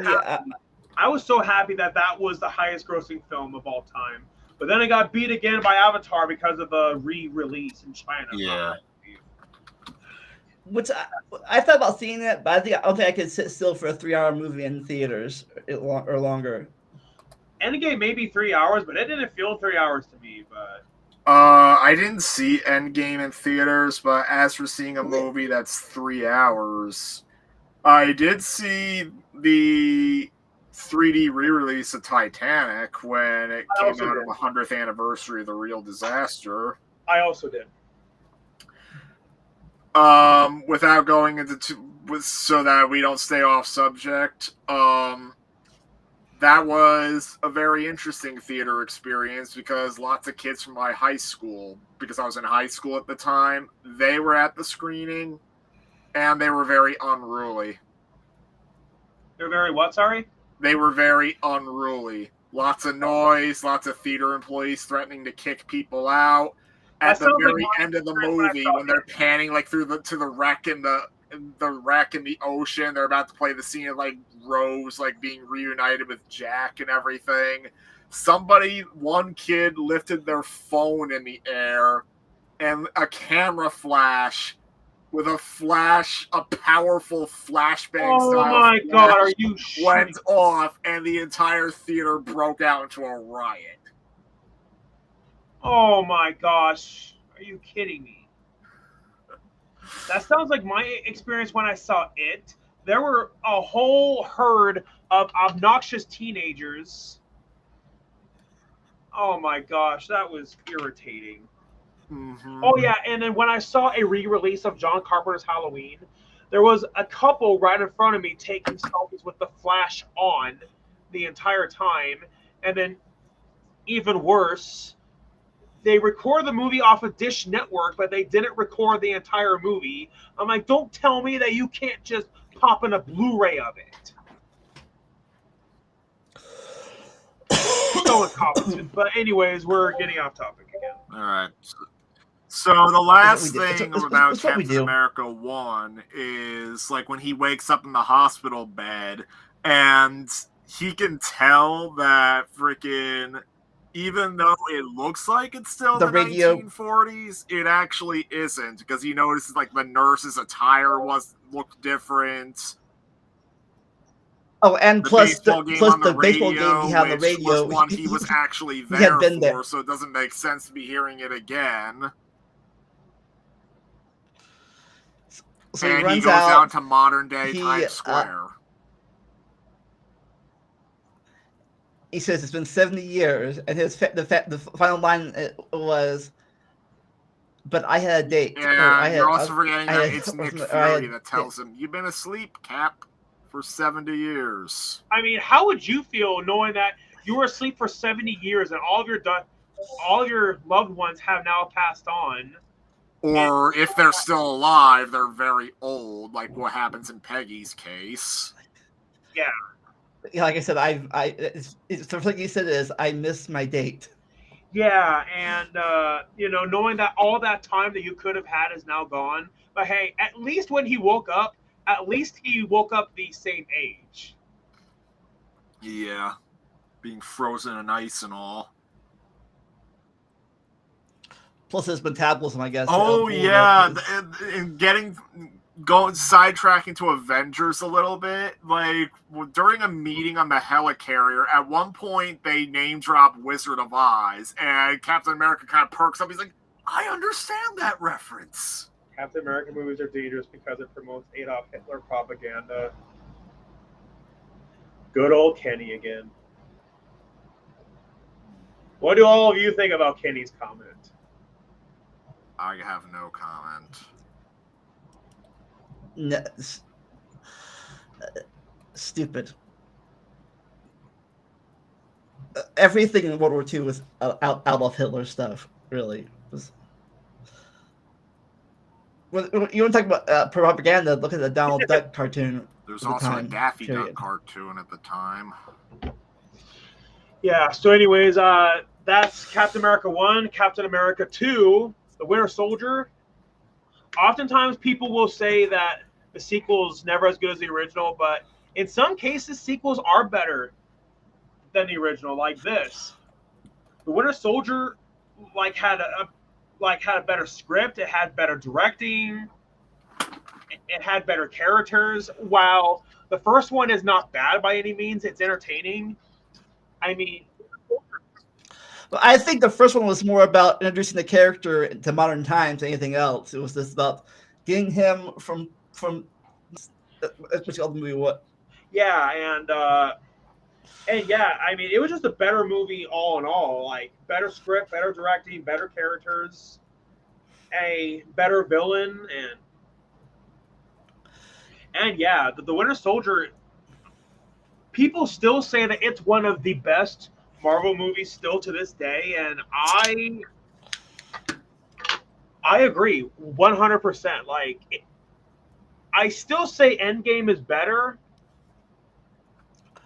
I was so happy that that was the highest grossing film of all time. But then it got beat again by Avatar because of the re-release in China. Yeah. Which I thought about seeing it, but I don't think I could sit still for a 3-hour movie in theaters or longer. Endgame maybe 3 hours, but it didn't feel 3 hours to me. But I didn't see Endgame in theaters, but as for seeing a movie that's 3 hours, I did see the 3D re-release of Titanic when it came out on the 100th anniversary of the real disaster. I also did. Without going into so that we don't stay off subject, that was a very interesting theater experience because lots of kids from my high school, because I was in high school at the time, they were at the screening, and they were very unruly. They were very what, sorry? They were very unruly. Lots of noise, lots of theater employees threatening to kick people out. At the very end of the movie, when they're panning like to the wreck in the wreck in the ocean, they're about to play the scene of like Rose like being reunited with Jack and everything. One kid lifted their phone in the air, and a camera flash with a powerful flashbang style. Oh my god, are you went off, and the entire theater broke out into a riot. Oh my gosh, are you kidding me? That sounds like my experience when I saw it. There were a whole herd of obnoxious teenagers. Oh my gosh, that was irritating. Mm-hmm. Oh yeah, and then when I saw a re-release of John Carpenter's Halloween, there was a couple right in front of me taking selfies with the flash on the entire time. And then even worse, they record the movie off of Dish Network, but they didn't record the entire movie. I'm like, don't tell me that you can't just pop in a Blu-ray of it. So incompetent. But anyways, we're getting off topic again. All right. So the last thing about Captain America 1 is like when he wakes up in the hospital bed and he can tell that freaking, even though it looks like it's still the 1940s, it actually isn't, because he notices like the nurse's attire looked different. Oh, and plus the baseball game he had on the was radio. one he was actually there for, so it doesn't make sense to be hearing it again. So and he goes out to modern day Times Square. He says it's been 70 years, and the final line was, "But I had a date." Yeah, you're also forgetting that it's Nick Fury that tells him, "You've been asleep, Cap, for 70 years." I mean, how would you feel knowing that you were asleep for 70 years and all of your loved ones have now passed on? Or if they're still alive, they're very old, like what happens in Peggy's case. Yeah. Like I said, the first thing you said is, "I missed my date." Yeah, and knowing that all that time that you could have had is now gone. But hey, at least when he woke up, at least he woke up the same age. Yeah, being frozen in ice and all. Plus his metabolism, I guess. Oh yeah, and getting going sidetracking to Avengers a little bit. Like during a meeting on the helicarrier, at one point they name drop Wizard of Oz, and Captain America kind of perks up. He's like, "I understand that reference." Captain America movies are dangerous because it promotes Adolf Hitler propaganda. Good old Kenny again. What do all of you think about Kenny's comment? I have no comment. No, stupid. Everything in World War II was out of Hitler stuff. Really. When you want to talk about propaganda, look at the Donald Duck cartoon. There's also a Daffy Duck cartoon at the time. Yeah, so anyways, that's Captain America 1, Captain America 2, The Winter Soldier. Oftentimes people will say that the sequel's never as good as the original, but in some cases sequels are better than the original, like this. The Winter Soldier had a better script, it had better directing, it had better characters. While the first one is not bad by any means, it's entertaining. I mean, I think the first one was more about introducing the character to modern times than anything else. It was just about getting him from what's the movie? What? Yeah, and yeah, I mean, it was just a better movie all in all. Like better script, better directing, better characters, a better villain, and yeah, the Winter Soldier. People still say that it's one of the best Marvel movies still to this day, and I agree 100%. I still say Endgame is better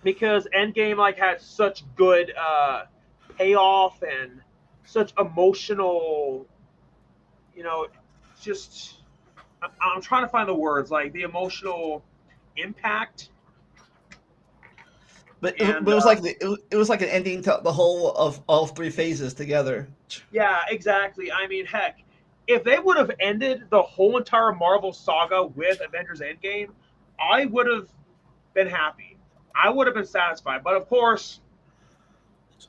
because Endgame had such good payoff and such emotional, just I'm trying to find the words, like the emotional impact. But it was it was like an ending to the whole of all three phases together. Yeah, exactly. I mean, heck, if they would have ended the whole entire Marvel saga with Avengers Endgame, I would have been happy. I would have been satisfied. But of course,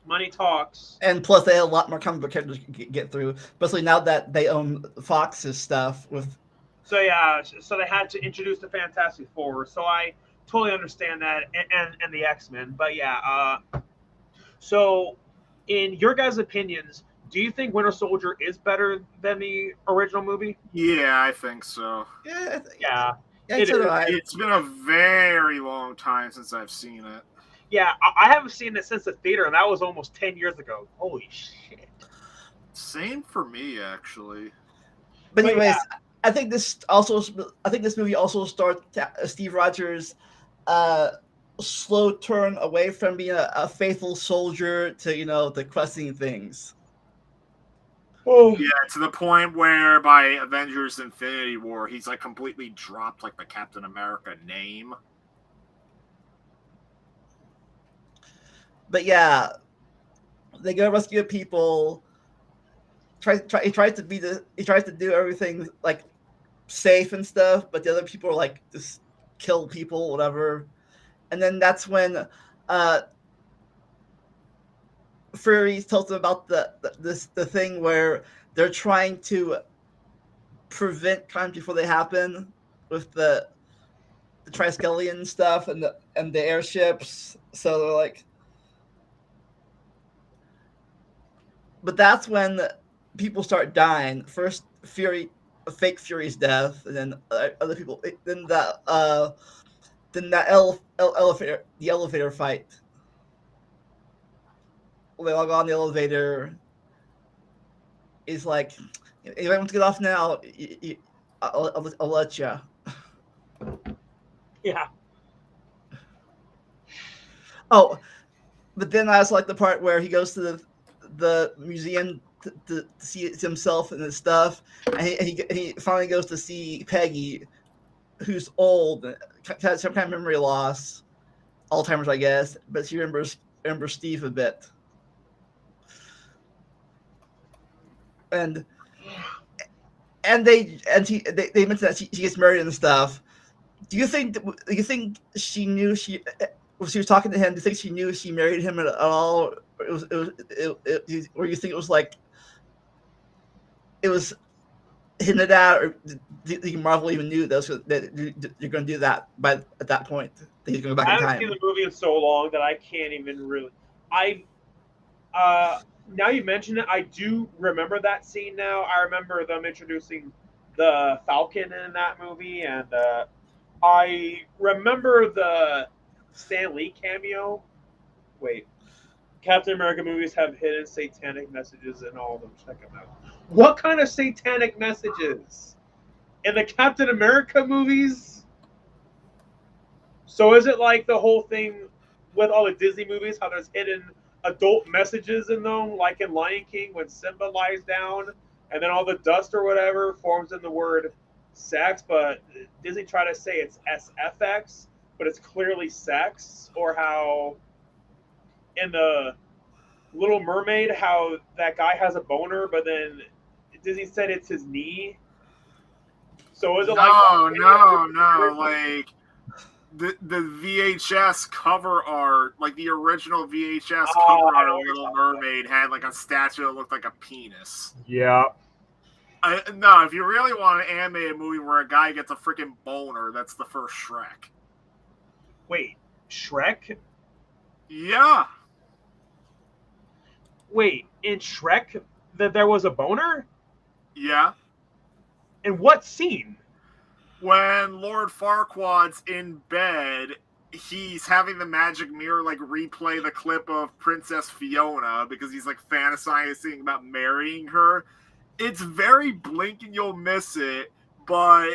money talks. And plus, they had a lot more comic book characters to get through, especially now that they own Fox's stuff. So yeah, so they had to introduce the Fantastic Four. So I totally understand that, and the X-Men. But yeah, so in your guys' opinions, do you think Winter Soldier is better than the original movie? Yeah, I think so. Yeah. It's been a very long time since I've seen it. Yeah, I haven't seen it since the theater, and that was almost 10 years ago. Holy shit. Same for me, actually. But anyways, yeah. I think this movie also starts Steve Rogers' slow turn away from being a faithful soldier to the questing things. Oh. Yeah, to the point where by Avengers Infinity War, he's completely dropped the Captain America name. But yeah, they go rescue people. He tries to do everything safe and stuff, but the other people are just kill people, whatever. And then that's when Fury tells them about the thing where they're trying to prevent crimes before they happen with the Triskelion stuff and the airships. So they're like, but that's when people start dying. First, fake Fury's death, and then other people. Then the elevator fight. They all go on the elevator. He's like, if I want to get off now, I'll let you. Yeah. Oh, but then I also like the part where he goes to the museum to see himself and his stuff, and he finally goes to see Peggy, who's old, has some kind of memory loss, Alzheimer's, I guess, but she remembers Steve a bit. And they mentioned that she gets married and stuff. Do you think she knew when she was talking to him? Do you think she knew she married him at all? Or or you think it was like it was hinted at, or do you Marvel even knew that you're going to do that at that point? That he's going to go back I in haven't time. seen the movie in so long that I can't even really. Now you mention it, I do remember that scene. Now I remember them introducing the Falcon in that movie, and I remember the Stan Lee cameo. Wait, Captain America movies have hidden satanic messages in all of them. Check them out. What kind of satanic messages in the Captain America movies? So is it like the whole thing with all the Disney movies, how there's hidden adult messages in them, like in Lion King when Simba lies down and then all the dust or whatever forms in the word sex, but Disney try to say it's SFX, but it's clearly sex, or how in the Little Mermaid, how that guy has a boner, but then Disney said it's his knee. So is it no, like the VHS cover art, like the original VHS cover art of Little Mermaid had like a statue that looked like a penis. Yeah. No, if you really want to animate a movie where a guy gets a freaking boner, that's the first Shrek. Wait, Shrek? Yeah. Wait, in Shrek that there was a boner? Yeah. In what scene? When Lord Farquaad's in bed, he's having the magic mirror like replay the clip of Princess Fiona because he's like fantasizing about marrying her. It's very blink and you'll miss it, but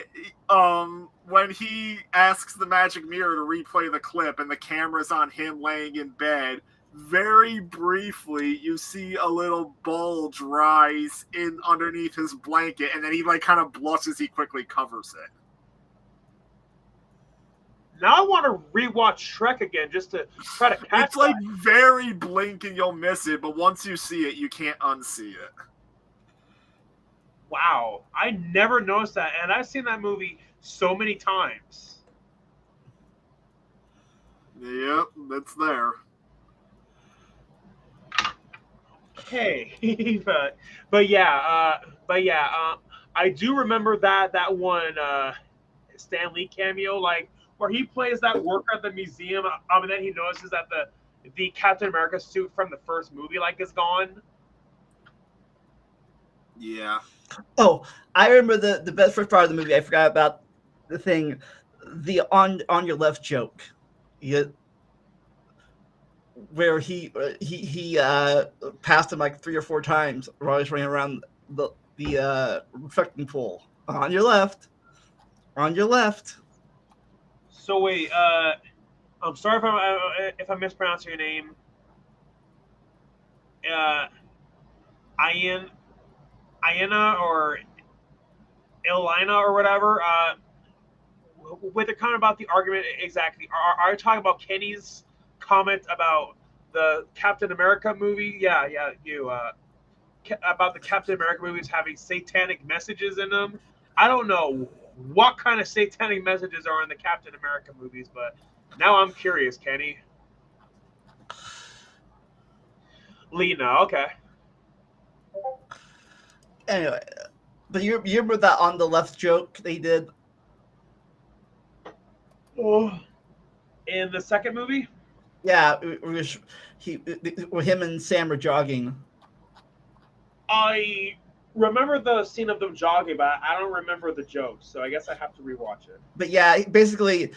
when he asks the magic mirror to replay the clip and the camera's on him laying in bed, very briefly you see a little bulge rise in underneath his blanket, and then he like kind of blushes. He quickly covers it. Now I want to rewatch Shrek again just to try to catch It's like very blink and you'll miss it, but once you see it, you can't unsee it. Wow, I never noticed that, and I've seen that movie so many times. Yep, that's there. Okay, but yeah, I do remember that one Stan Lee cameo, like where he plays that worker at the museum, and then he notices that the Captain America suit from the first movie like is gone. Yeah. Oh, I remember the best first part of the movie. I forgot about the thing, the on your left joke. Where he passed him like 3 or 4 times while he's running around the reflecting pool. On your left. So wait, I'm sorry if I'm mispronouncing your name. Iana or Elina or whatever. With the comment about the argument exactly, are you talking about Kenny's comment about the Captain America movie? Yeah, you about the Captain America movies having satanic messages in them. I don't know what kind of satanic messages are in the Captain America movies, but now I'm curious, Kenny. Lena, okay. Anyway, but you remember that on the left joke they did? Oh, in the second movie? Yeah, him and Sam were jogging. I remember the scene of them jogging, but I don't remember the joke, so I guess I have to rewatch it. But yeah, basically,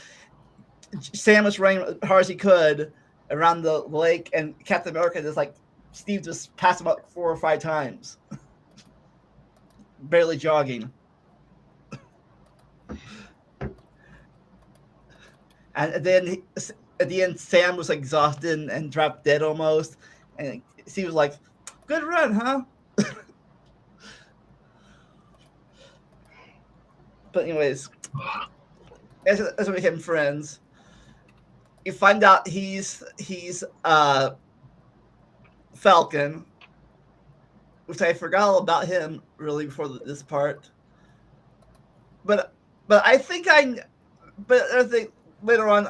Sam was running as hard as he could around the lake, and Captain America just like Steve just passed him up 4 or 5 times, barely jogging. And then at the end, Sam was like exhausted and dropped dead almost, and Steve was like, Good run, huh? But anyways, as we became friends, you find out he's Falcon, which I forgot all about him really before this part. But I think later on,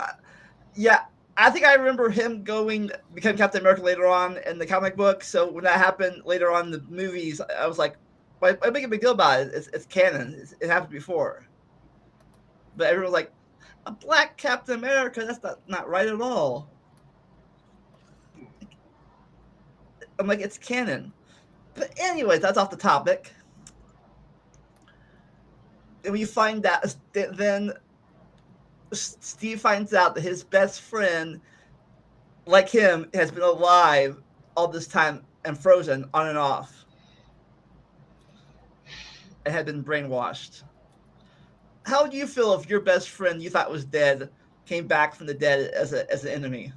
yeah, I think I remember him become Captain America later on in the comic book. So when that happened later on in the movies, I was like, why make a big deal about it? It's canon. It happened before. But everyone was like, a black Captain America? That's not right at all. I'm like, it's canon. But anyways, that's off the topic. And we find that then Steve finds out that his best friend, like him, has been alive all this time and frozen on and off. And had been brainwashed. How would you feel if your best friend you thought was dead came back from the dead as an enemy?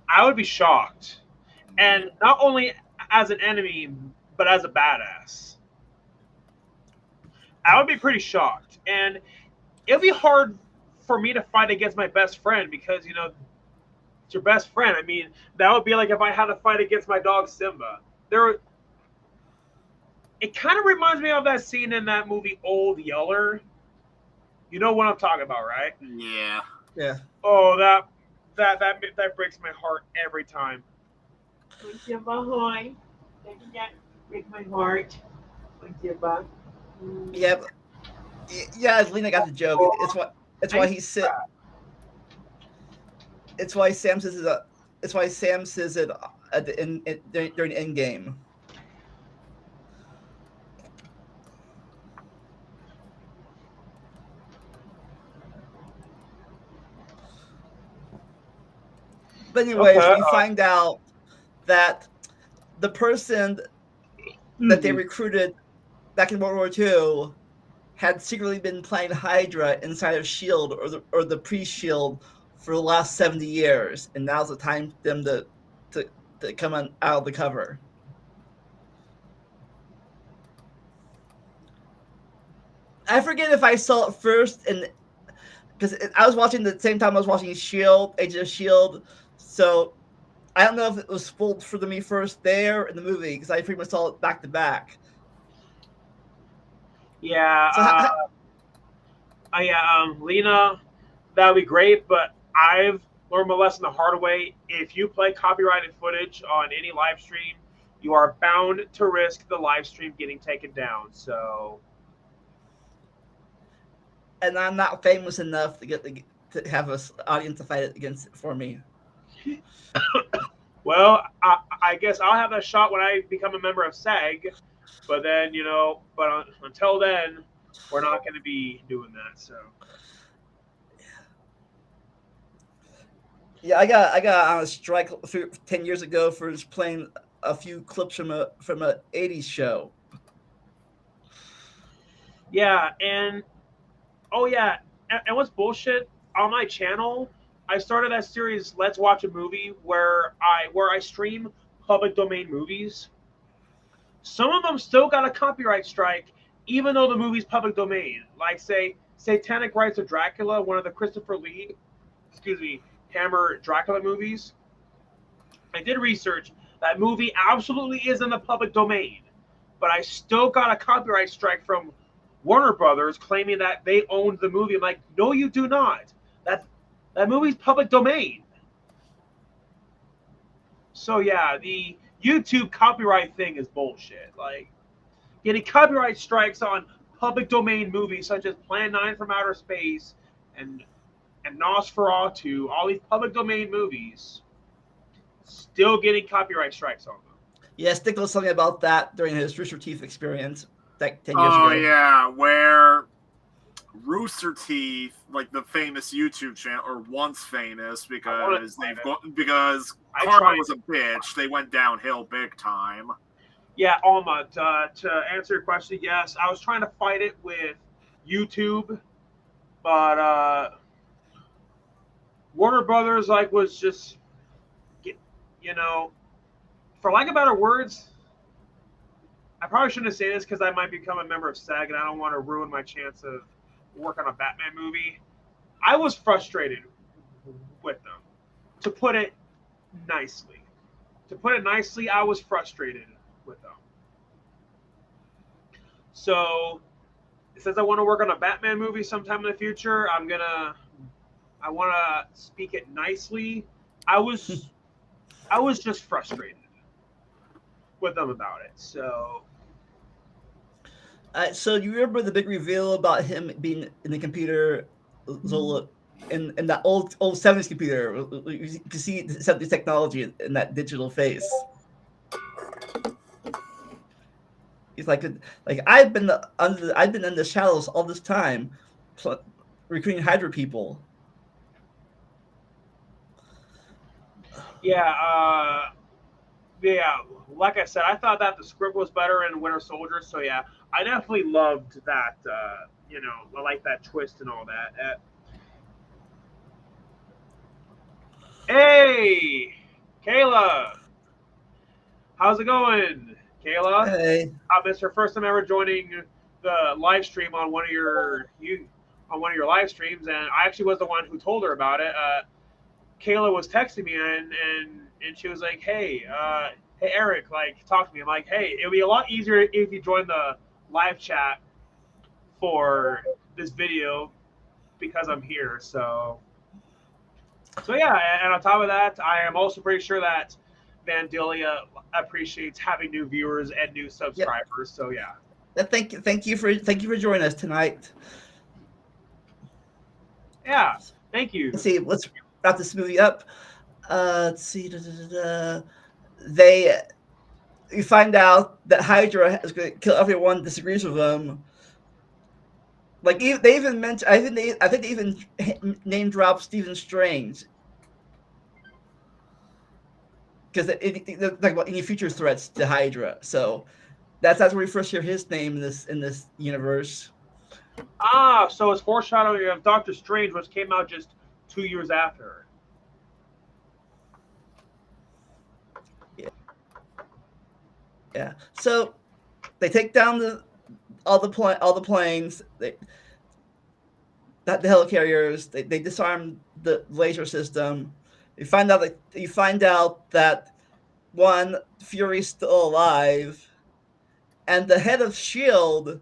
I would be shocked, and not only as an enemy, but as a badass. I would be pretty shocked, and it'd be hard for me to fight against my best friend because it's your best friend. I mean, that would be like if I had to fight against my dog Simba. It kind of reminds me of that scene in that movie Old Yeller. You know what I'm talking about, right? Yeah. Yeah. Oh, that breaks my heart every time. That breaks my heart. Yeah. Yeah, Lena got the joke. It's why he sit. It's why Sam says it. It's why Sam says it at the during Endgame. But anyways, Okay. we find out that the person that they recruited back in World War II had secretly been playing Hydra inside of Shield or the pre-Shield for the last 70 years, and now's the time for them to come out of the cover. I forget if I saw it first, and because I was watching the same time I was watching Shield, Agent of Shield, so I don't know if it was spoiled for me first there in the movie because I pretty much saw it back to back. Yeah. So Lena, that would be great, but I've learned my lesson the hard way. If you play copyrighted footage on any live stream, you are bound to risk the live stream getting taken down. So, and I'm not famous enough to have an audience to fight it against it for me. well, I guess I'll have that shot when I become a member of SAG. But then, until then, we're not going to be doing that. So. Yeah, I got on a strike 10 years ago for just playing a few clips from a '80s show. Yeah, and oh yeah, and what's bullshit on my channel? I started that series Let's Watch a Movie where I stream public domain movies. Some of them still got a copyright strike, even though the movie's public domain. Like say Satanic Rites of Dracula, one of the Christopher Lee, Hammer Dracula movies. I did research. That movie absolutely is in the public domain, but I still got a copyright strike from Warner Brothers claiming that they owned the movie. I'm like, no, you do not. That movie's public domain. So yeah, the YouTube copyright thing is bullshit. Like getting copyright strikes on public domain movies such as Plan 9 from Outer Space and Nosferatu, all these public domain movies, still getting copyright strikes on them. Yeah, Stickle was something about that during his Rooster Teeth experience like 10 years ago. Oh yeah, where Rooster Teeth, like the famous YouTube channel, or once famous because Karma was a bitch, they went downhill big time. Yeah, Alma, to answer your question, yes, I was trying to fight it with YouTube, but Warner Brothers was just, for lack of better words, I probably shouldn't say this because I might become a member of SAG, and I don't want to ruin my chance of work on a Batman movie. I was frustrated with them, to put it nicely. To put it nicely, I was frustrated with them. So, since I want to work on a Batman movie sometime in the future, I want to speak it nicely. I was I was just frustrated with them about it. So, So you remember the big reveal about him being in the computer, Zola, in that old 70s computer? You can see the 70s technology in that digital face. He's like I've been in the shadows all this time, recruiting Hydra people. yeah, yeah. Like I said, I thought that the script was better in Winter Soldier. So yeah, I definitely loved that. I like that twist and all that. Hey, Kayla, how's it going, Kayla? Hey, It's her first time ever joining the live stream on one of your live streams, and I actually was the one who told her about it. Kayla was texting me, and she was like, "Hey, hey Eric, like talk to me." I'm like, "Hey, it'll be a lot easier if you join the live chat for this video because I'm here." So yeah, and on top of that, I am also pretty sure that Vandalia appreciates having new viewers and new subscribers. Yep. So yeah. Thank you for joining us tonight. Yeah, thank you. Let's wrap this movie up. Let's see. You find out that Hydra is going to kill everyone who disagrees with them. Like they even mentioned, I think they even name drop Stephen Strange because it like about any future threats to Hydra. So that's where we first hear his name in this universe. Ah, so it's foreshadowing of Doctor Strange, which came out just 2 years after. Yeah. So they take down all the planes. The helicarriers. They disarm the laser system. You find out that one, Fury's still alive, and the head of Shield,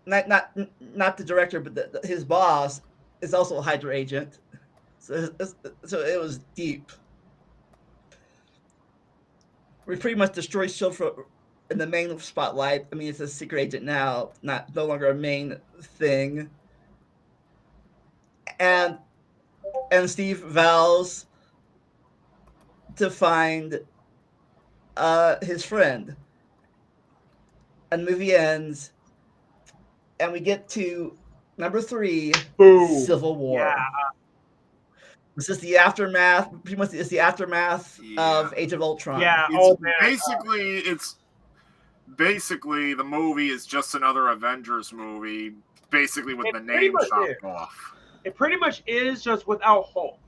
not the director, but his boss, is also a Hydra agent. So it was deep. We pretty much destroyed Shield in the main spotlight. I mean, it's a secret agent now, no longer a main thing. And Steve vows to find his friend. And the movie ends, and we get to number 3, Boom. Civil War. Yeah. This is the aftermath. Pretty much, it's the aftermath of Age of Ultron. Yeah. It's basically the movie is just another Avengers movie, basically with the name chopped off. It pretty much is, just without Hulk.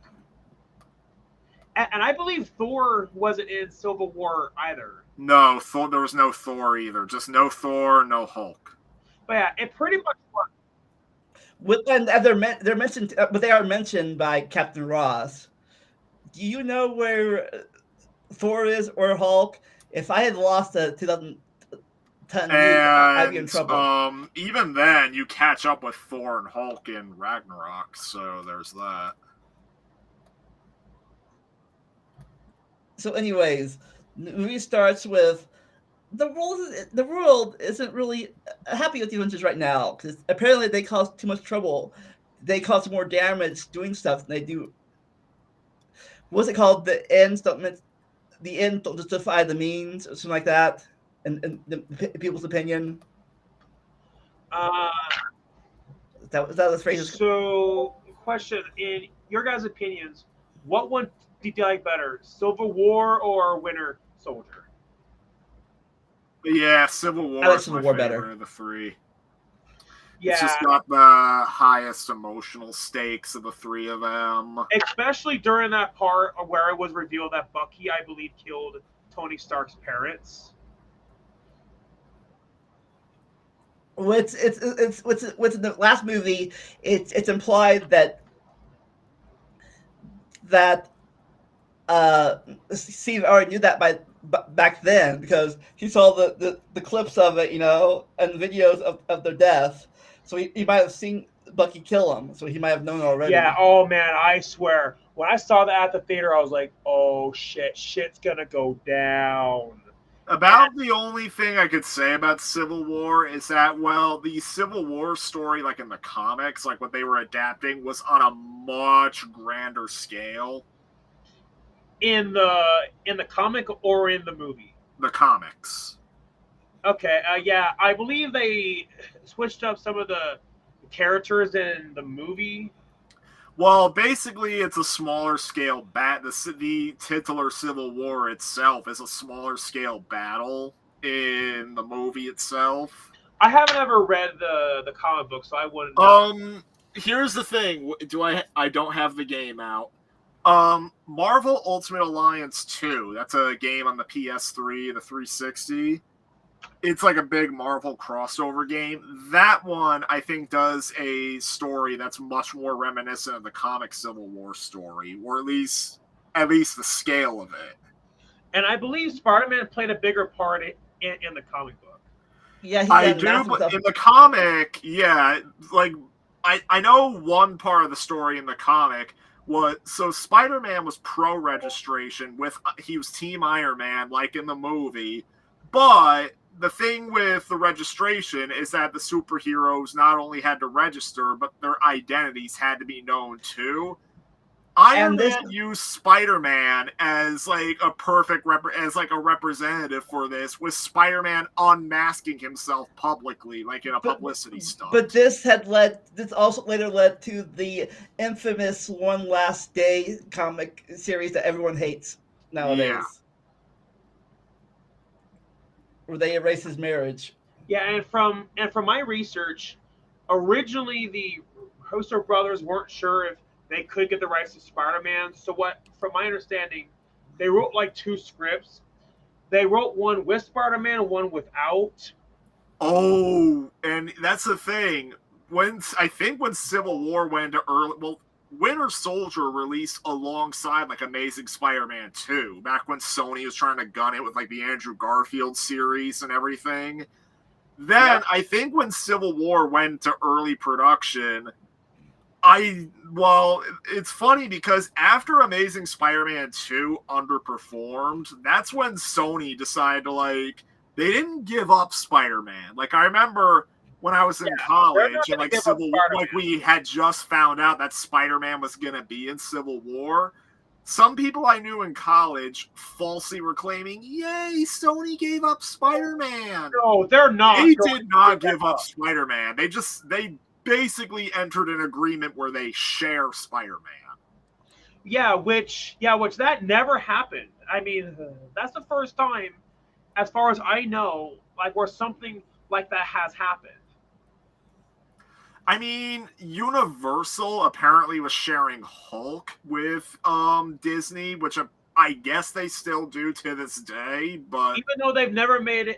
And I believe Thor wasn't in Civil War either. No, there was no Thor either. Just no Thor, no Hulk. But yeah, it pretty much was. And they're mentioned, but they are mentioned by Captain Ross. Do you know where Thor is or Hulk? If I had lost the 2010 I'd be in trouble. Even then, you catch up with Thor and Hulk in Ragnarok, so there's that. So, anyways, the movie starts with the world isn't really happy with the Avengers right now because apparently they caused too much trouble. They caused more damage doing stuff than they do. What's it called? The ends don't justify the means, or something like that. In the people's opinion. That was phrase. So, question: in your guys' opinions, what one did you like better, Civil War or Winter Soldier? Yeah, Civil War. I like Civil War better of the 3. Yeah, it's just got the highest emotional stakes of the 3 of them. Especially during that part where it was revealed that Bucky, I believe, killed Tony Stark's parents. What's in the last movie? It's implied that Steve already knew that back then because he saw the clips of it, and videos of their death. So he might have seen Bucky kill him. So he might have known Yeah. already. Oh man, I swear, when I saw that at the theater, I was like, "Oh shit, shit's gonna go down." About the only thing I could say about Civil War is that, well, the Civil War story, like in the comics, like what they were adapting, was on a much grander scale. In the comic or in the movie? The comics. Okay. Yeah, I believe they switched up some of the characters in the movie. Well, basically, it's a smaller scale the titular Civil War itself is a smaller scale battle in the movie itself. I haven't ever read the comic book, so I wouldn't know. Here's the thing. I don't have the game out. Marvel Ultimate Alliance 2. That's a game on the PS3, the 360. It's like a big Marvel crossover game. That one, I think, does a story that's much more reminiscent of the comic Civil War story, or at least the scale of it. And I believe Spider-Man played a bigger part in the comic book. Yeah, I do, but in the comic, yeah, like I know one part of the story in the comic was so Spider-Man was pro registration he was Team Iron Man, like in the movie, but the thing with the registration is that the superheroes not only had to register, but their identities had to be known too. Iron Man used Spider-Man as like a as like a representative for this, with Spider-Man unmasking himself publicly, like in a publicity stunt. But this also later led to the infamous One Last Day comic series that everyone hates nowadays. Yeah. Where they erase his marriage. Yeah, and from my research, originally the Russo brothers weren't sure if they could get the rights to Spider-Man. So from my understanding, they wrote like two scripts. They wrote one with Spider-Man, one without. Oh, and that's the thing. When Civil War went into Winter Soldier released alongside like Amazing Spider-Man 2, back when Sony was trying to gun it with like the Andrew Garfield series and everything. Then I think when Civil War went to early production, it's funny because after Amazing Spider-Man 2 underperformed, that's when Sony decided to they didn't give up Spider-Man. Like I remember when I was in college and like Civil War, like we had just found out that Spider-Man was gonna be in Civil War. Some people I knew in college falsely were claiming, "Yay, Sony gave up Spider-Man." No, they're not. They did not give up Spider-Man. They basically entered an agreement where they share Spider-Man. Yeah, which that never happened. I mean, that's the first time, as far as I know, like where something like that has happened. I mean, Universal apparently was sharing Hulk with Disney, which I guess they still do to this day. But even though they've never made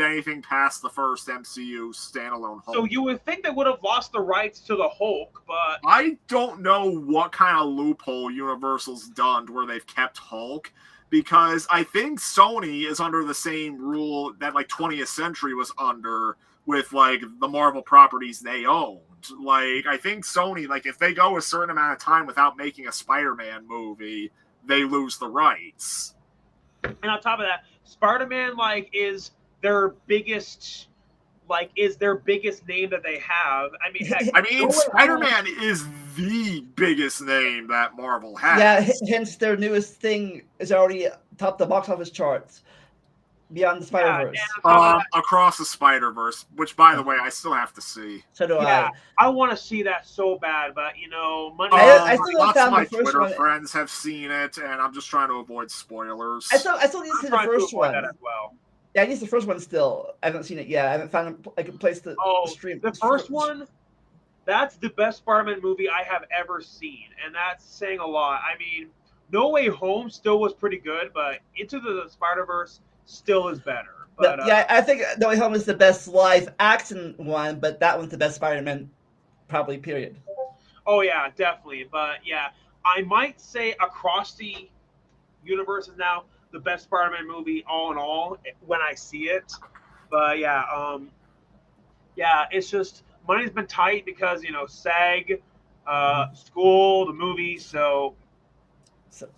anything past the first MCU standalone Hulk. So you would think they would have lost the rights to the Hulk, but I don't know what kind of loophole Universal's done where they've kept Hulk. Because I think Sony is under the same rule that like 20th Century was under with like the Marvel properties they owned. Like I think Sony, like if they go a certain amount of time without making a Spider-Man movie, they lose the rights. And on top of that, Spider-Man is their biggest name that they have. I mean, Spider-Man is the biggest name that Marvel has. Yeah, hence their newest thing is already topped the box office charts. Beyond the Spider-Verse. Across the Spider-Verse, which, by the way, I still have to see. So do I. I want to see that so bad, but money. I still lots of my Twitter friends have seen it, and I'm just trying to avoid spoilers. I still need to see the first one. That as well. Yeah, I need the first one still. I haven't seen it yet. I haven't found a place to stream. The first one, that's the best Spider-Man movie I have ever seen, and that's saying a lot. I mean, No Way Home still was pretty good, but Into the Spider-Verse still is better. But yeah, I think No Way Home is the best live action one, but that one's the best Spider-Man, probably. Period. oh yeah, definitely. But yeah, I might say across the universe is now the best Spider-Man movie all in all when I see it. But yeah, yeah, it's just money's been tight because SAG, school, the movie. So So,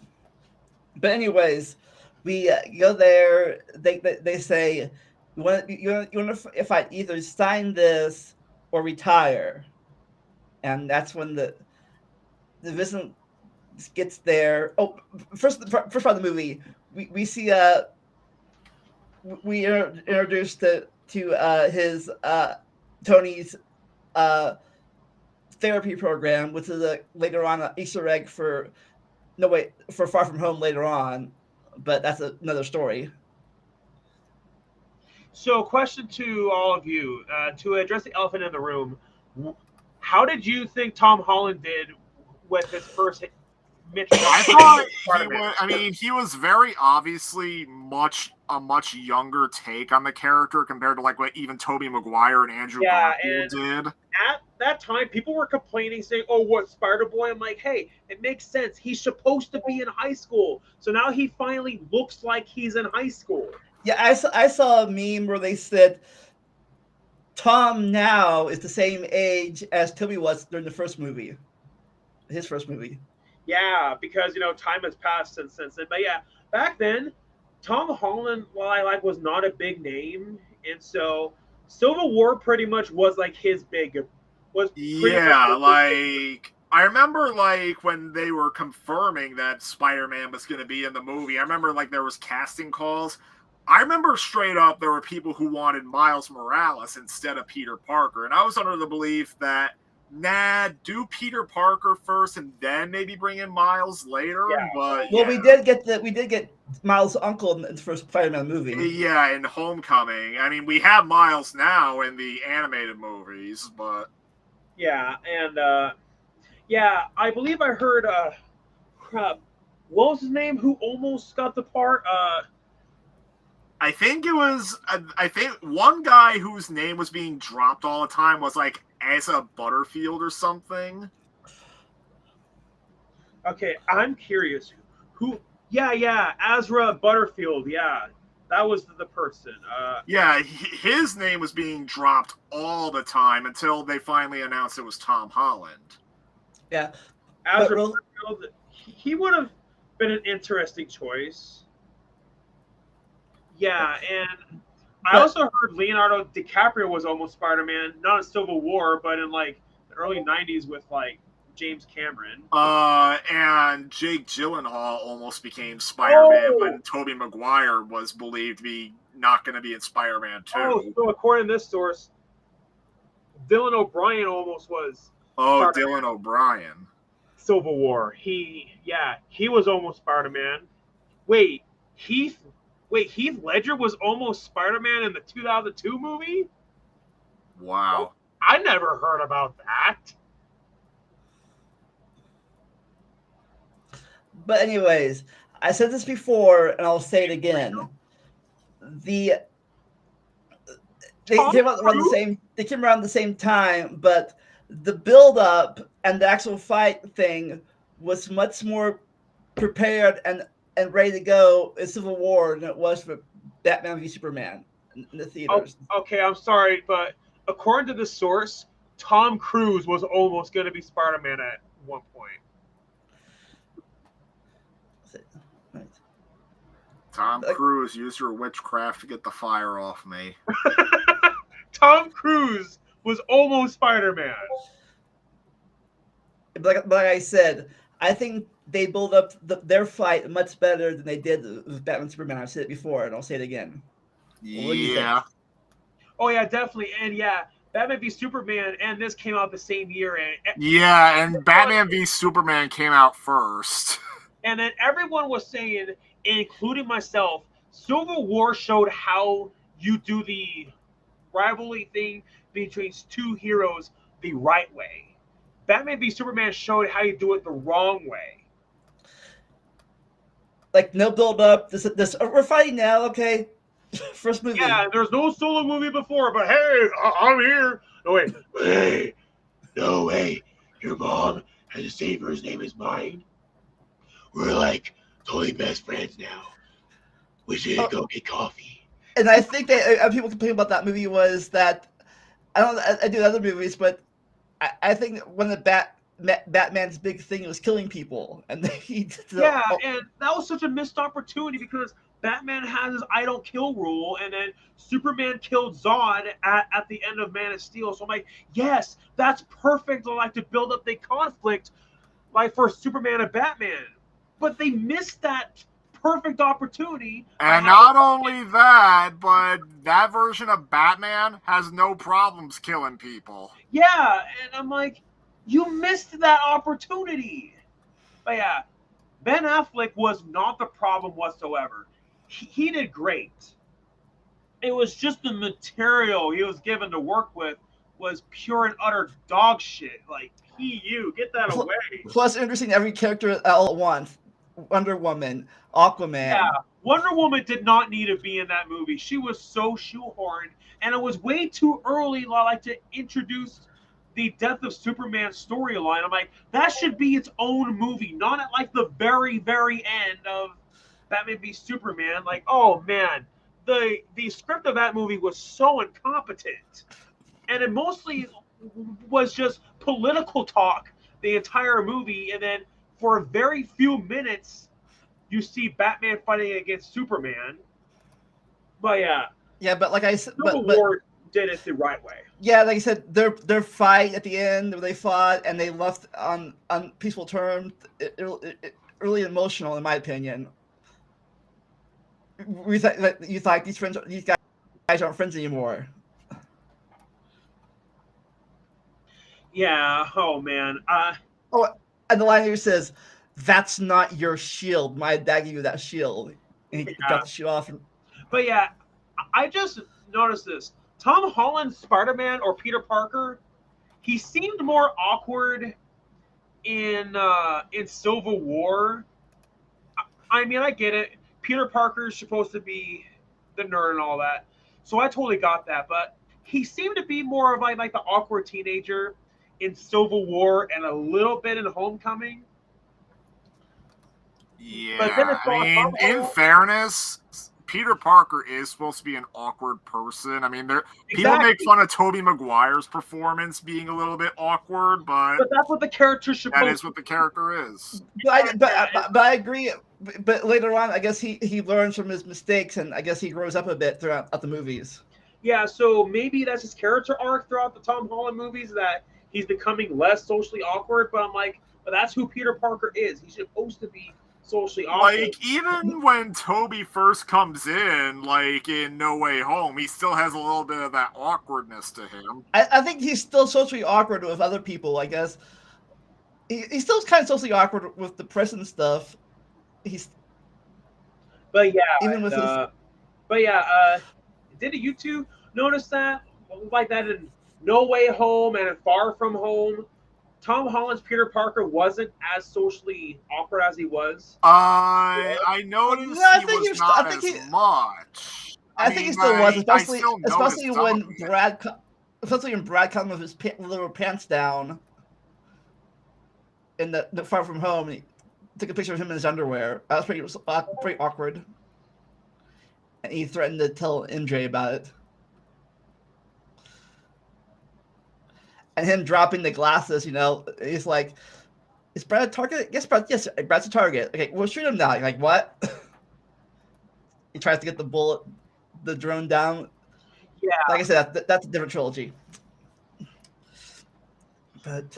but anyways, we go there. They say you want to fight, either sign this or retire, and that's when the villain gets there. Oh, first part of the movie, we see we are introduced to his Tony's uh therapy program, which is later on an Easter egg for no wait for Far From Home later on, but that's another story. So, question to all of you to address the elephant in the room. How did you think Tom Holland did with his first I introduction thought to he Spider-Man? was. I mean, he was very obviously a much younger take on the character compared to like what even Tobey Maguire and Andrew Yeah, Garfield and did. at that time, people were complaining, saying, "Oh, what Spider Boy?" I'm like, "Hey, it makes sense. He's supposed to be in high school, so now he finally looks like he's in high school." Yeah, I saw a meme where they said Tom now is the same age as Toby was during the first movie, his first movie. Yeah, because time has passed since then. But yeah, back then, Tom Holland, while I like, was not a big name, and so Civil War pretty much was like his big, was pretty much Yeah, like his big. like I remember like when they were confirming that Spider-Man was going to be in the movie. I remember like there was casting calls. I remember straight up there were people who wanted Miles Morales instead of Peter Parker, and I was under the belief that do Peter Parker first and then maybe bring in Miles later. Yeah. But Well, yeah, we did get Miles' uncle in the first Spider-Man movie. yeah, in Homecoming. I mean, we have Miles now in the animated movies, but Yeah, and yeah, I believe I heard crap, what was his name? Who almost got the part? I think it was. I think one guy whose name was being dropped all the time was like Asa Butterfield or something. Okay, I'm curious. Who? Yeah, yeah, Azra Butterfield. Yeah, that was the person. Yeah, his name was being dropped all the time until they finally announced it was Tom Holland. Yeah, Azra well, Butterfield. He would have been an interesting choice. Yeah, and I but also heard Leonardo DiCaprio was almost Spider-Man, not in Civil War, but in like the early '90s with like James Cameron. And Jake Gyllenhaal almost became Spider-Man Oh, when Tobey Maguire was believed to be not going to be in Spider-Man 2. oh, so according to this source, Dylan O'Brien almost was Oh, Spider-Man. Dylan O'Brien. Civil War. He was almost Spider-Man. Wait, Heath, Heath Ledger was almost Spider-Man in the 2002 movie? Wow. I never heard about that. but anyways, I said this before and I'll say it again. The Tom Cruise? they came around the same time, but the build up and the actual fight thing was much more prepared and ready to go in Civil War than it was for Batman v Superman in the Oh, theaters. okay, I'm sorry, but according to this source, Tom Cruise was almost going to be Spider-Man at one point. Right. Tom Cruise, use your witchcraft to get the fire off me. Tom Cruise was almost Spider-Man. Like I said, I think they build up their fight much better than they did with Batman Superman. I've said it before, and I'll say it again. What do you think? Oh yeah, definitely, and yeah, Batman v Superman and this came out the same year, Yeah, and Batman v Superman came out first. and then everyone was saying, including myself, Civil War showed how you do the rivalry thing between two heroes the right way. Batman v Superman showed how you do it the wrong way. Like no build up. This we're fighting now, okay? First movie. Yeah, there's no solo movie before, but hey, I'm here. No way. Hey, no way. Your mom has a savior. His name is mine. We're like totally best friends now. We should go get coffee. And I think that people complain about that movie was that I do other movies, but I think one of Batman's big thing was killing people, and Yeah, and that was such a missed opportunity because Batman has his "I don't kill" rule, and then Superman killed Zod at the end of Man of Steel. So I'm like, yes, that's perfect. I like to build up the conflict, like for Superman and Batman, but they missed that perfect opportunity. And not only that, but that version of Batman has no problems killing people. Yeah, and I'm like, you missed that opportunity. But yeah, Ben Affleck was not the problem whatsoever. He did great. It was just the material he was given to work with was pure and utter dog shit. Like, get that away. Plus, introducing every character all at once. Wonder Woman, Aquaman. Yeah, Wonder Woman did not need to be in that movie. She was so shoehorned, and it was way too early, like, to introduce the death of Superman storyline. I'm like, that should be its own movie, not at like the very, very end of Batman v Superman. Like, oh man, the script of that movie was so incompetent, and it mostly was just political talk the entire movie, and then for a very few minutes you see Batman fighting against Superman. But yeah, but like I said, Civil War did it the right way. Yeah, like I said, their fight at the end where they fought and they left on peaceful terms, really emotional in my opinion. You thought these guys aren't friends anymore. Yeah. Oh man. And the line here says, "That's not your shield. My dad gave you that shield." And he got the shield off. But yeah, I just noticed this. Tom Holland's Spider-Man or Peter Parker, he seemed more awkward in Civil War. I mean, I get it. Peter Parker's supposed to be the nerd and all that, so I totally got that. But he seemed to be more of like the awkward teenager in Civil War and a little bit in Homecoming. Yeah, I mean, in fairness, Peter Parker is supposed to be an awkward person. I mean, people make fun of Tobey Maguire's performance being a little bit awkward, but that's what the character should. That is what the character is. But I agree. But later on, I guess he learns from his mistakes, and I guess he grows up a bit throughout the movies. Yeah, so maybe that's his character arc throughout the Tom Holland movies, that he's becoming less socially awkward. But I'm like, but that's who Peter Parker is. He's supposed to be socially awkward. Like, even when Toby first comes in, like in No Way Home, he still has a little bit of that awkwardness to him. I think he's still socially awkward with other people, I guess. He's still kind of socially awkward with the prison stuff. But yeah, even with did you two notice that? Like that in No Way Home and in Far From Home, Tom Holland's Peter Parker wasn't as socially awkward as he was. I noticed he was not as much. I think he still was, especially when Brad comes with his little pants down in the Far From Home. And he took a picture of him in his underwear. That was pretty awkward. And he threatened to tell MJ about it. And him dropping the glasses, he's like, "Is Brad a target?" Yes, Brad's a target. Okay, we'll shoot him now. You're like, what? He tries to get the drone down. Yeah. Like I said, that's a different trilogy. But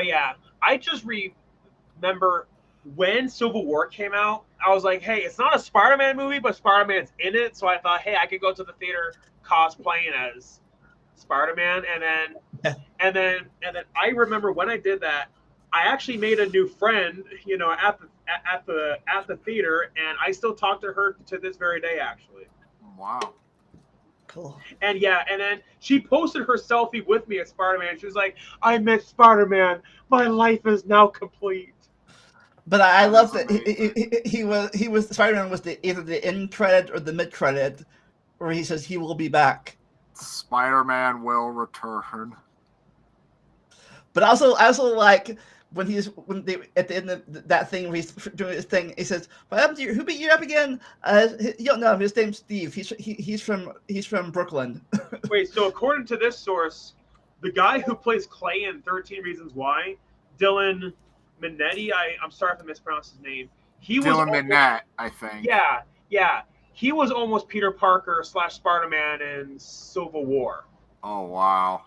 yeah, I just remember when Civil War came out, I was like, hey, it's not a Spider-Man movie, but Spider-Man's in it. So I thought, hey, I could go to the theater cosplaying as Spider-Man. And then I remember when I did that, I actually made a new friend, at the theater, and I still talk to her to this very day, actually. Wow. Cool. And then she posted her selfie with me as Spider-Man. She was like, I met Spider-Man. My life is now complete. But I That love is that amazing. he was Spider-Man was either the end credit or the mid credit, where he says he will be back. Spider-Man will return. But I also like when they at the end of that thing where he's doing his thing. He says, "What happened to you? Who beat you up again?" You don't know him. His name's Steve. He's from Brooklyn. Wait, so according to this source, the guy who plays Clay in 13 Reasons Why, Dylan Minetti, I'm sorry if I mispronounced his name. He was Dylan almost, Minnette, I think. yeah, yeah. He was almost Peter Parker / Spider-Man in Civil War. Oh, wow.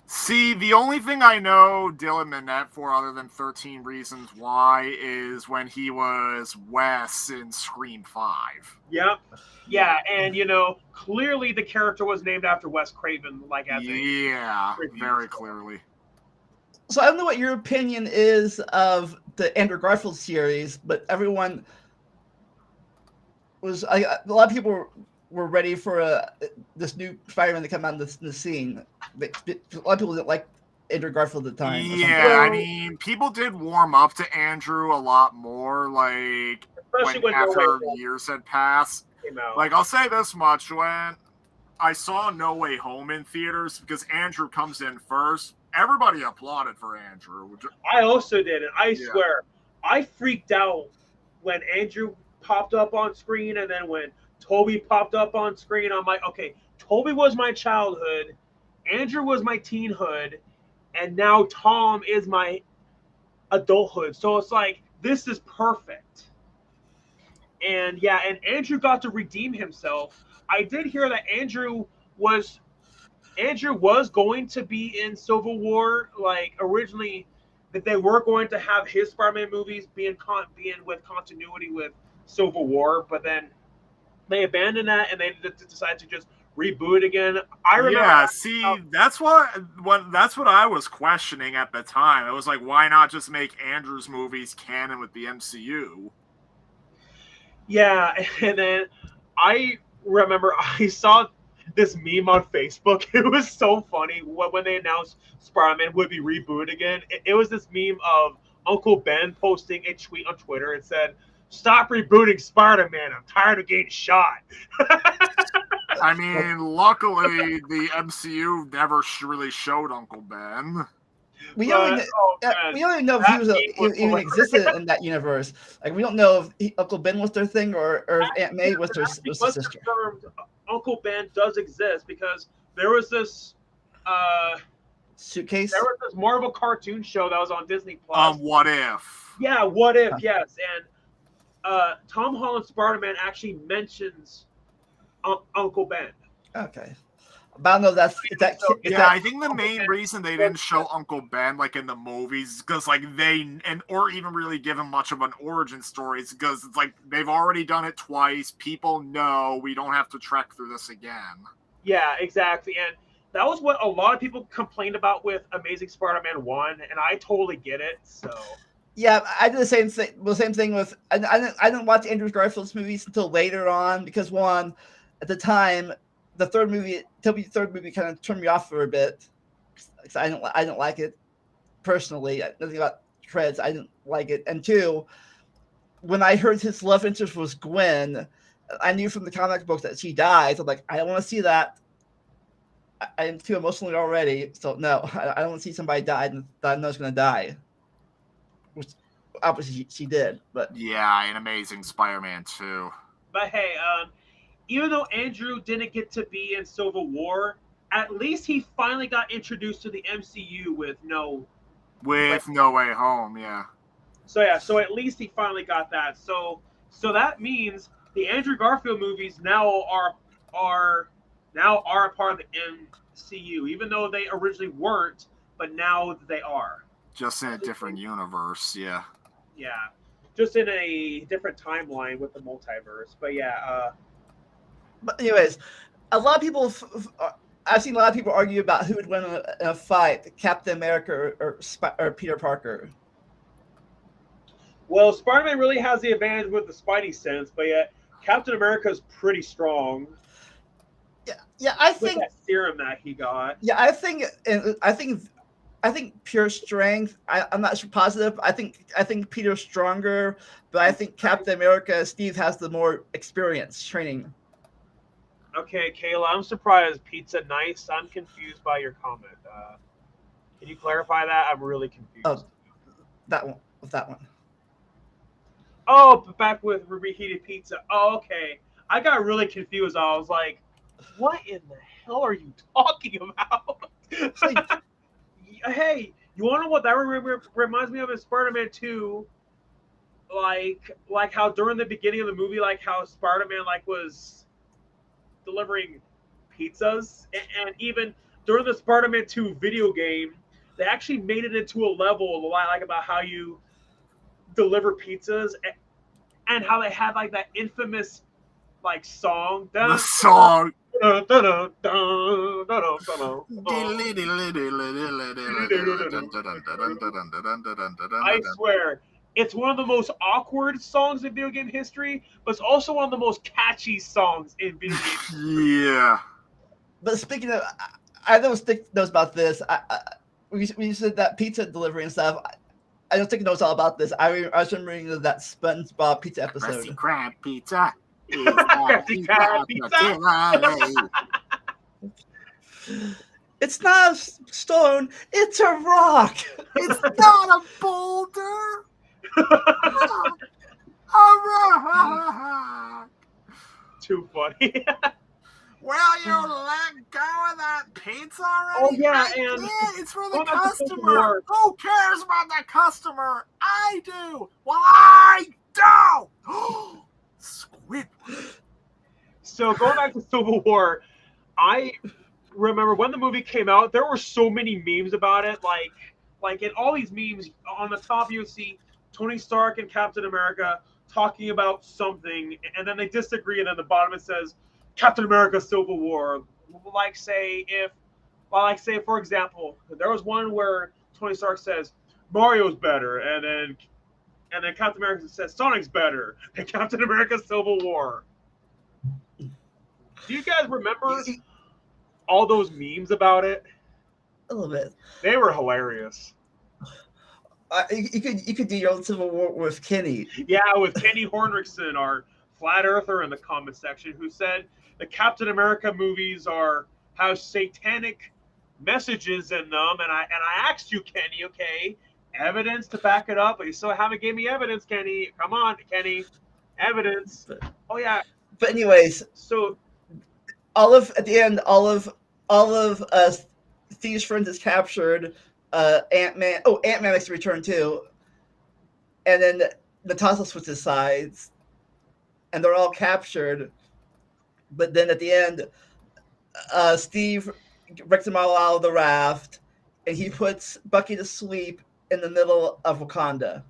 See, the only thing I know Dylan Minnette for other than 13 Reasons Why is when he was Wes in Scream 5. Yep. Yeah, and clearly the character was named after Wes Craven, like as Yeah, tribute. very clearly. So I don't know what your opinion is of the Andrew Garfield series, but everyone was a lot of people were ready for this new Spider-Man to come out in the scene. A lot of people didn't like Andrew Garfield at the time. Or Yeah, I Well- mean, people did warm up to Andrew a lot more, like, Especially when No Way after Home years had passed. came out. Like, I'll say this much, when I saw No Way Home in theaters, because Andrew comes in first, everybody applauded for Andrew. I also did, and I Yeah. swear, I freaked out when Andrew popped up on screen, and then when Toby popped up on screen. I'm like, okay, Toby was my childhood, Andrew was my teenhood, and now Tom is my adulthood. So it's like, this is perfect. And yeah, and Andrew got to redeem himself. I did hear that was Andrew was going to be in Civil War, like originally, that they were going to have his Spider-Man movies being with continuity with Civil War, but then they abandoned that and they decided to just reboot it again. I remember. Yeah, see, that's what I was questioning at the time. It was like, why not just make Andrew's movies canon with the MCU? Yeah, and then I remember I saw this meme on Facebook. It was so funny when they announced Spider-Man would be rebooted again. It was this meme of Uncle Ben posting a tweet on Twitter. It said, "Stop rebooting Spider-Man. I'm tired of getting shot." I mean, luckily the MCU never really showed Uncle Ben. we don't even know if he even existed in that universe. Like we don't know if Uncle Ben was their thing or if Aunt May was their sister. Confirmed Uncle Ben does exist because there was this suitcase. There was this Marvel cartoon show that was on Disney Plus. What If? Yeah, What If? Yes, and Tom Holland's Spider-Man actually mentions Uncle Ben. Okay. But I don't know I think the main reason they didn't show Uncle Ben like in the movies because like or even really give him much of an origin story is because it's like they've already done it twice. People know we don't have to trek through this again. Yeah, exactly. And that was what a lot of people complained about with Amazing Spider-Man 1, and I totally get it. So yeah, I did the same thing. The same thing with I didn't watch Andrew Garfield's movies until later on because one, at the time, the third movie kind of turned me off for a bit. I didn't like it personally. Nothing about Treads. I didn't like it. And two, when I heard his love interest was Gwen, I knew from the comic books that she dies. I'm like, I don't want to see that. I am too emotionally already. So no, I don't want to see somebody die and that I know is going to die. Which obviously she did. But yeah, in Amazing Spider-Man 2. But hey, even though Andrew didn't get to be in Civil War, at least he finally got introduced to the MCU with No Way Home, yeah. So at least he finally got that. So that means the Andrew Garfield movies now are a part of the MCU, even though they originally weren't, but now they are. Just in a different universe, yeah. Yeah, just in a different timeline with the multiverse. But yeah. But anyways, a lot of people. I've seen a lot of people argue about who would win in a fight: Captain America or Peter Parker. Well, Spider-Man really has the advantage with the Spidey sense, but yet Captain America is pretty strong. Yeah, I with think that serum that he got. Yeah, I think I think pure strength. I'm not sure positive. I think Peter's stronger, but I think Captain America, Steve has the more experience training. Okay, Kayla, I'm surprised. Pizza nice. I'm confused by your comment. Can you clarify that? I'm really confused. Oh, that one. That one. Oh, but back with reheated pizza. Oh, okay. I got really confused. I was like, what in the hell are you talking about? So, Hey, you want to know what that reminds me of in Spider-Man 2? Like how during the beginning of the movie, like how Spider-Man like was delivering pizzas, and even during the Spider-Man 2 video game, they actually made it into a level like about how you deliver pizzas, and how they had like that infamous like song. The song. Dun, dun, dun, dun, dun, dun, dun, I swear, it's one of the most awkward songs in video game history, but it's also one of the most catchy songs in video game history. Yeah. but speaking of, I don't stick notes about this. We said that pizza delivery and stuff. I don't think notes all about this. I was remembering that SpongeBob pizza episode. Krusty Krab pizza. Krusty Krab pizza. It's not a stone. It's a rock. It's not a boulder. A rock. Too funny. Well, you let go of that pizza already? Oh, yeah, I and did. It's for the going back to Civil customer. War. Who cares about the customer? I do. Well, I don't. Squid. So going back to Civil War, I remember when the movie came out, there were so many memes about it. Like in all these memes, on the top you see Tony Stark and Captain America talking about something, and then they disagree, and then the bottom it says Captain America Civil War. Like say for example, there was one where Tony Stark says Mario's better, and then Captain America says Sonic's better, and Captain America Civil War. Do you guys remember all those memes about it? A little bit. They were hilarious. You could do your own Civil War with Kenny. Yeah, with Kenny Hornrickson, our flat earther in the comment section, who said the Captain America movies have satanic messages in them, and I asked you, Kenny, okay, evidence to back it up, but you still haven't gave me evidence, Kenny. Come on, Kenny, evidence. Oh yeah. But anyways, So at the end, all of Steve's friends is captured. Ant-Man. Oh, Ant-Man makes a return too. And then Natasha switches sides, and they're all captured. But then at the end, Steve breaks them all out of the raft, and he puts Bucky to sleep in the middle of Wakanda,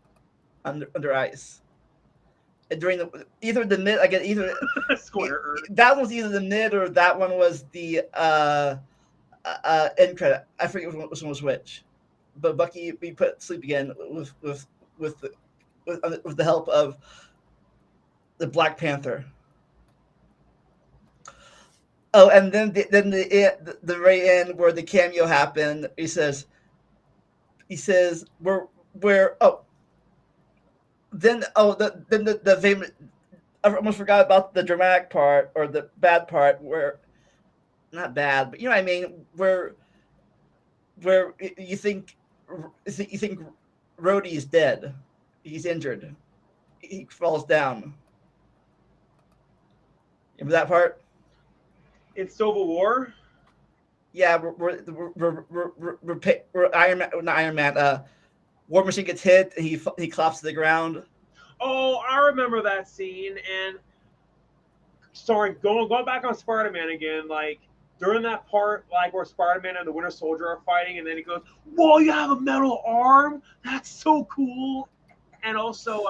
under ice. And during either Square. That was either the mid or that one was the end credit. I forget which one was which. But Bucky be put to sleep again with the help of the Black Panther. Oh, and then the very end where the cameo happened, he says we're the famous. I almost forgot about the dramatic part or the bad part where, not bad, but you know what I mean, where you think Rhodey is dead, he's injured, he falls down. Remember that part? In Civil War? Yeah, we're Iron Man, not Iron Man. War Machine gets hit, and he collapses to the ground. Oh, I remember that scene. And sorry, going back on Spider-Man again, like during that part, like where Spider-Man and the Winter Soldier are fighting, and then he goes, "Whoa, you have a metal arm? That's so cool!" And also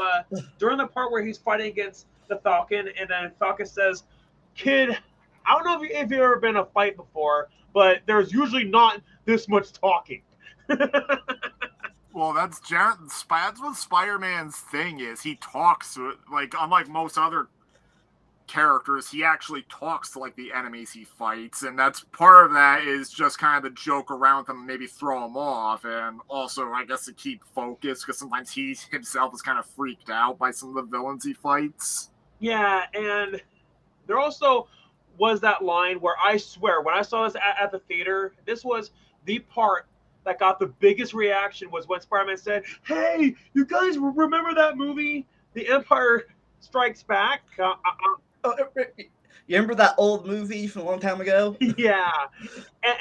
during the part where he's fighting against the Falcon, and then Falcon says, "Kid, I don't know if you've ever been in a fight before, but there's usually not this much talking." Well, that's what Spider-Man's thing is. He talks, like unlike most other characters, he actually talks to like the enemies he fights, and that's part of that is just kind of the joke around them, maybe throw them off, and also I guess to keep focus because sometimes he himself is kind of freaked out by some of the villains he fights. Yeah, and there also was that line where I swear when I saw this at the theater, this was the part that got the biggest reaction was when Spider-Man said, "Hey, you guys remember that movie, The Empire Strikes Back?" Oh, you remember that old movie from a long time ago? Yeah,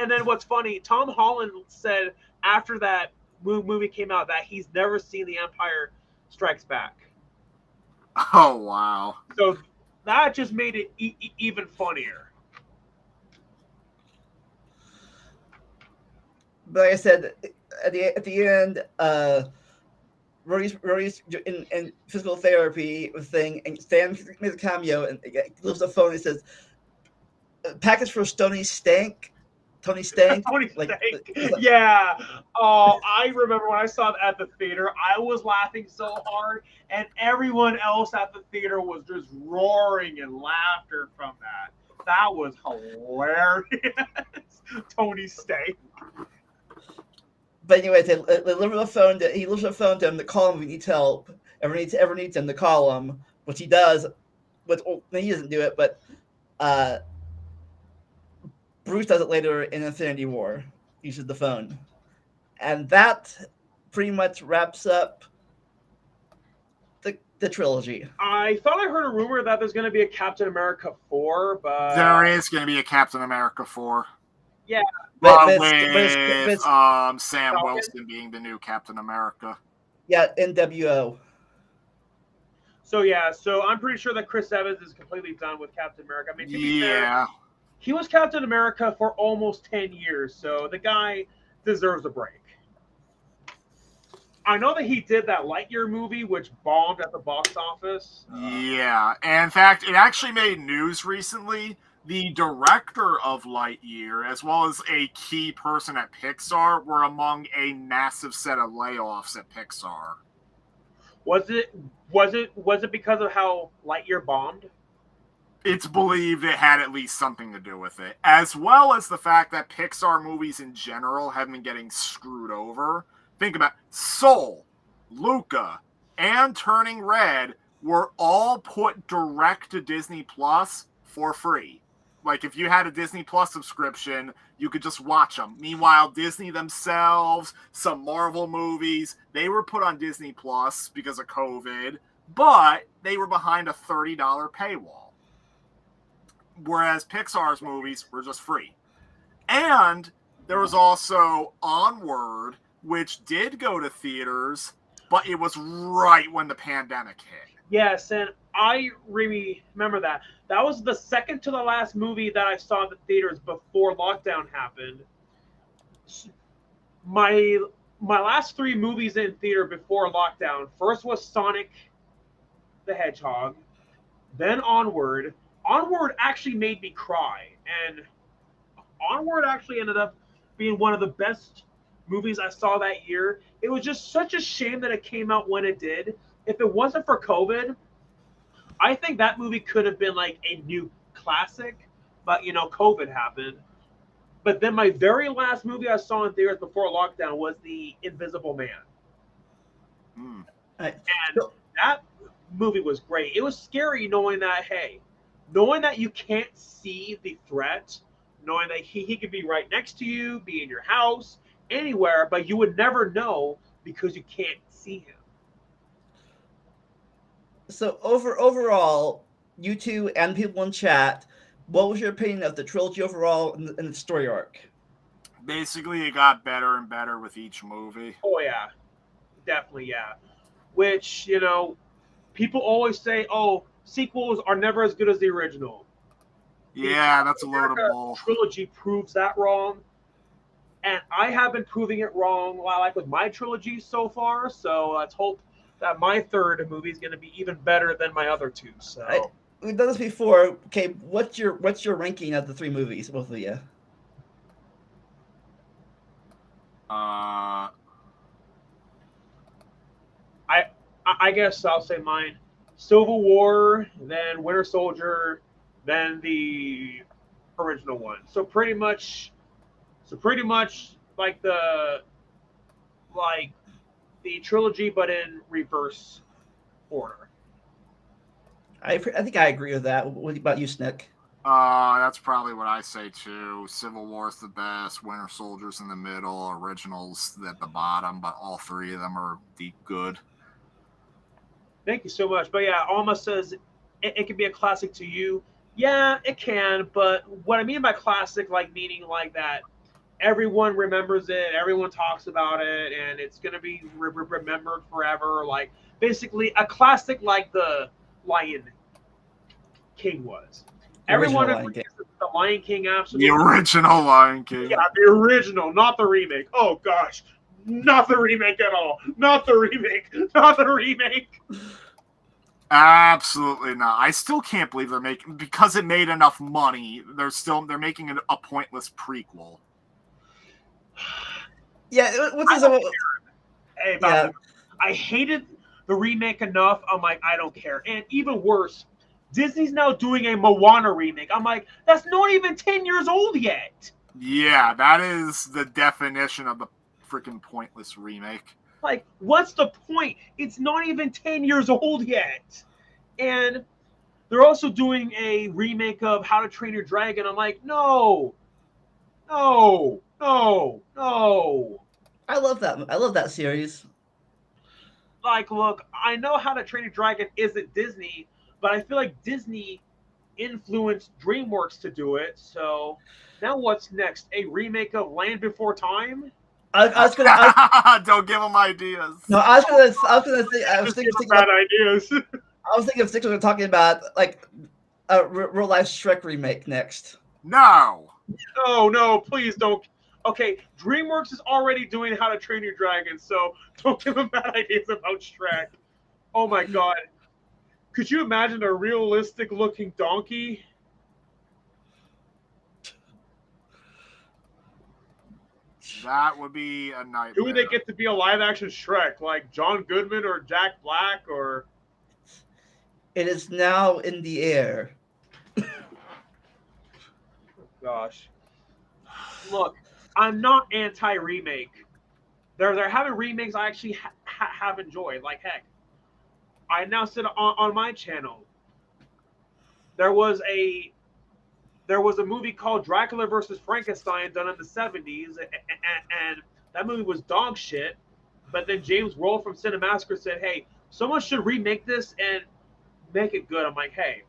and then what's funny, Tom Holland said after that movie came out that he's never seen The Empire Strikes Back. Oh wow! So that just made it even funnier. But like I said, at the end, Rory's in physical therapy thing, and Stan makes a cameo and lifts the phone and says, "Package for Stony Stank." Tony Stank, Tony like, Stank. Yeah. Oh, I remember when I saw it at the theater, I was laughing so hard, and everyone else at the theater was just roaring in laughter from that. That was hilarious. Tony Stank. But anyway, they deliver the phone. He delivers the phone to him to call him if he needs help. Ever needs him to call him, which he does. But he doesn't do it. But Bruce does it later in Infinity War. Uses the phone, and that pretty much wraps up the trilogy. I thought I heard a rumor that there's going to be a Captain America 4, but There is going to be a Captain America 4. Yeah, with Sam Falcon? Wilson being the new Captain America. Yeah, NWO. So yeah, so I'm pretty sure that Chris Evans is completely done with Captain America. I mean, to be fair, he was Captain America for almost 10 years, so the guy deserves a break. I know that he did that Lightyear movie, which bombed at the box office. Yeah, and in fact, it actually made news recently. The director of Lightyear, as well as a key person at Pixar, were among a massive set of layoffs at Pixar. Was it because of how Lightyear bombed? It's believed it had at least something to do with it, as well as the fact that Pixar movies in general have been getting screwed over. Think about Soul, Luca, and Turning Red were all put direct to Disney Plus for free. Like, if you had a Disney Plus subscription, you could just watch them. Meanwhile, Disney themselves, some Marvel movies, they were put on Disney Plus because of COVID, but they were behind a $30 paywall. Whereas Pixar's movies were just free. And there was also Onward, which did go to theaters, but it was right when the pandemic hit. Yes, and I remember that. That was the second to the last movie that I saw in the theaters before lockdown happened. My last 3 movies in theater before lockdown. First was Sonic the Hedgehog, then Onward. Onward actually made me cry, and Onward actually ended up being one of the best movies I saw that year. It was just such a shame that it came out when it did. If it wasn't for COVID, I think that movie could have been like a new classic, but COVID happened. But then my very last movie I saw in theaters before lockdown was The Invisible Man. And that movie was great. It was scary knowing that you can't see the threat, knowing that he could be right next to you, be in your house, anywhere, but you would never know because you can't see him. So overall, you two and people in chat, what was your opinion of the trilogy overall and the story arc? Basically, it got better and better with each movie. Oh yeah, definitely yeah. Which people always say, "Oh, sequels are never as good as the original." Yeah, that's a load of bull. Trilogy proves that wrong, and I have been proving it wrong. Like with my trilogy so far. So let's hope that my third movie is going to be even better than my other 2. So we've done this before. Okay, what's your ranking of the 3 movies, both of you? I guess I'll say mine. Civil War, then Winter Soldier, then the original one. So pretty much like the trilogy, but in reverse order. I think I agree with that. What about you, Snick? That's probably what I say too. Civil War's the best, Winter Soldier's in the middle, Originals at the bottom, but all three of them are deep good. Thank you so much. But yeah, Alma says it can be a classic to you. Yeah, it can. But what I mean by classic, like meaning like that, everyone remembers it, everyone talks about it, and it's gonna be remembered forever. Like basically a classic, like the Lion King was. The original Everyone Lion agrees King. that the Lion King The absolutely. original Lion King. Yeah, the original, not the remake. Oh gosh, not the remake at all. Not the remake. Not the remake. Absolutely not. I still can't believe they're making, because it made enough money. They're making a pointless prequel. Yeah, what's this? Hey, Yeah, I hated the remake enough. I'm like, I don't care. And even worse, Disney's now doing a Moana remake. I'm like, that's not even 10 years old yet. Yeah, that is the definition of the freaking pointless remake. Like, what's the point? It's not even 10 years old yet. And they're also doing a remake of How to Train Your Dragon. I'm like, no, no, no, no. I love that. I love that series. Like, look, I know How to Train Your Dragon isn't Disney, but I feel like Disney influenced DreamWorks to do it. So now what's next? A remake of Land Before Time? I was gonna. I, Don't give them ideas. no, I was gonna. I was gonna think. I was Just thinking. give them bad ideas. I was thinking of six. We were talking about like a real life Shrek remake next. No. No, no, please don't. Okay, DreamWorks is already doing How to Train Your Dragon, so don't give them bad ideas about Shrek. Oh my god. Could you imagine a realistic looking donkey? That would be a nightmare. Who would they get to be a live action Shrek? Like John Goodman or Jack Black or. It is now in the air. Gosh. Look, I'm not anti remake. They're having remakes I actually have enjoyed. Like, heck, I announced it on my channel. There was a movie called Dracula versus Frankenstein done in the 70s, and that movie was dog shit. But then James Roll from Cinemassacre said, hey, someone should remake this and make it good. I'm like, hey,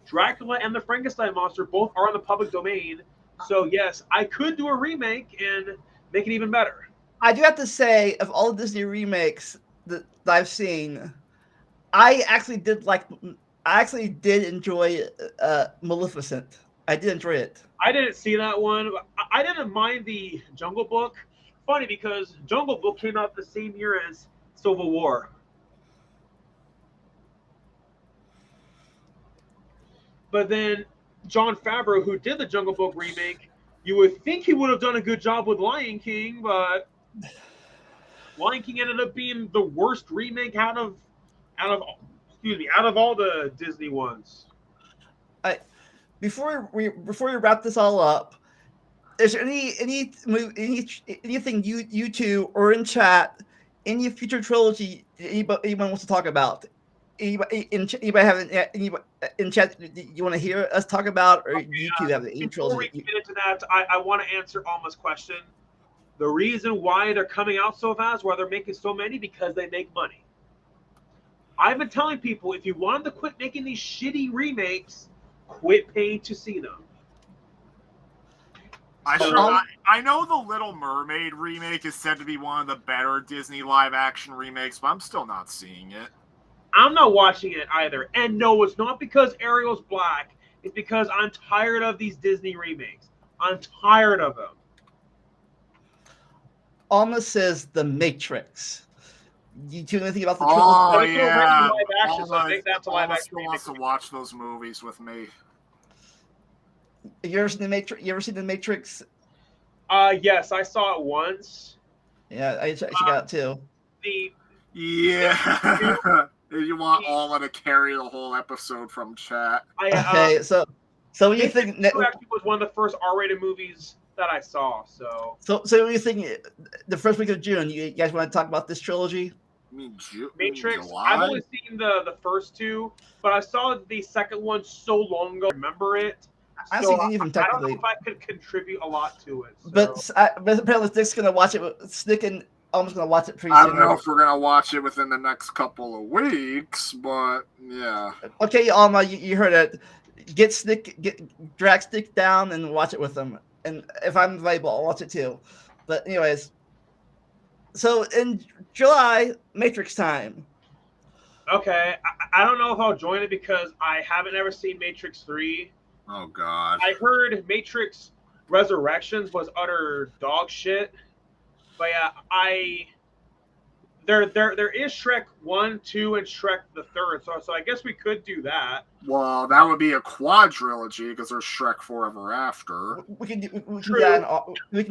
Dracula and the Frankenstein monster both are in the public domain. So, yes, I could do a remake and make it even better. I do have to say, of all the Disney remakes that I've seen, I actually did enjoy Maleficent. I did enjoy it. I didn't see that one. I didn't mind the Jungle Book. Funny because Jungle Book came out the same year as Civil War. But then Jon Favreau, who did the Jungle Book remake, you would think he would have done a good job with Lion King, but Lion King ended up being the worst remake out of all the Disney ones. Before we wrap this all up, is there anything you two or in chat, any future trilogy anyone wants to talk about? Anybody in chat you want to hear us talk about, or you two have any Before we trilogy? get into that, I want to answer Alma's question. The reason why they're coming out so fast, why they're making so many, because they make money. I've been telling people, if you want them to quit making these shitty remakes, quit paying to see them. I know the Little Mermaid remake is said to be one of the better Disney live action remakes, but I'm still not seeing it. I'm not watching it either. And no, it's not because Ariel's black. It's because I'm tired of these Disney remakes. I'm tired of them. Alma says The Matrix. You do anything about the trilogy? There's no yeah. live action, so I think that's a live action remake. Wants to watch those movies with me. You ever seen The Matrix? Yes, I saw it once. Yeah, I got it too. Yeah. You want Alma to carry the whole episode from chat. Okay, so what do you think? Matrix 2 actually was one of the first R-rated movies that I saw. So what do you think? The first week of June, you guys want to talk about this trilogy? I mean, Matrix. July? I've only seen the first two, but I saw the second one so long ago. I remember it. I So haven't seen even I don't know technically, if I could contribute a lot to it. So. but apparently Snick's gonna watch it. Snick and Almost gonna watch it pretty I soon. don't know if we're gonna watch it within the next couple of weeks, but yeah. Okay, Alma, you heard it. Drag Snick down and watch it with them. And if I'm available, I'll watch it too. But anyways, so in July, Matrix time. Okay, I don't know if I'll join it because I haven't ever seen Matrix 3. Oh God. I heard Matrix Resurrections was utter dog shit. But yeah, there is Shrek 1, 2, and Shrek the third. So I guess we could do that. Well, that would be a quadrilogy because there's Shrek Forever After. We can do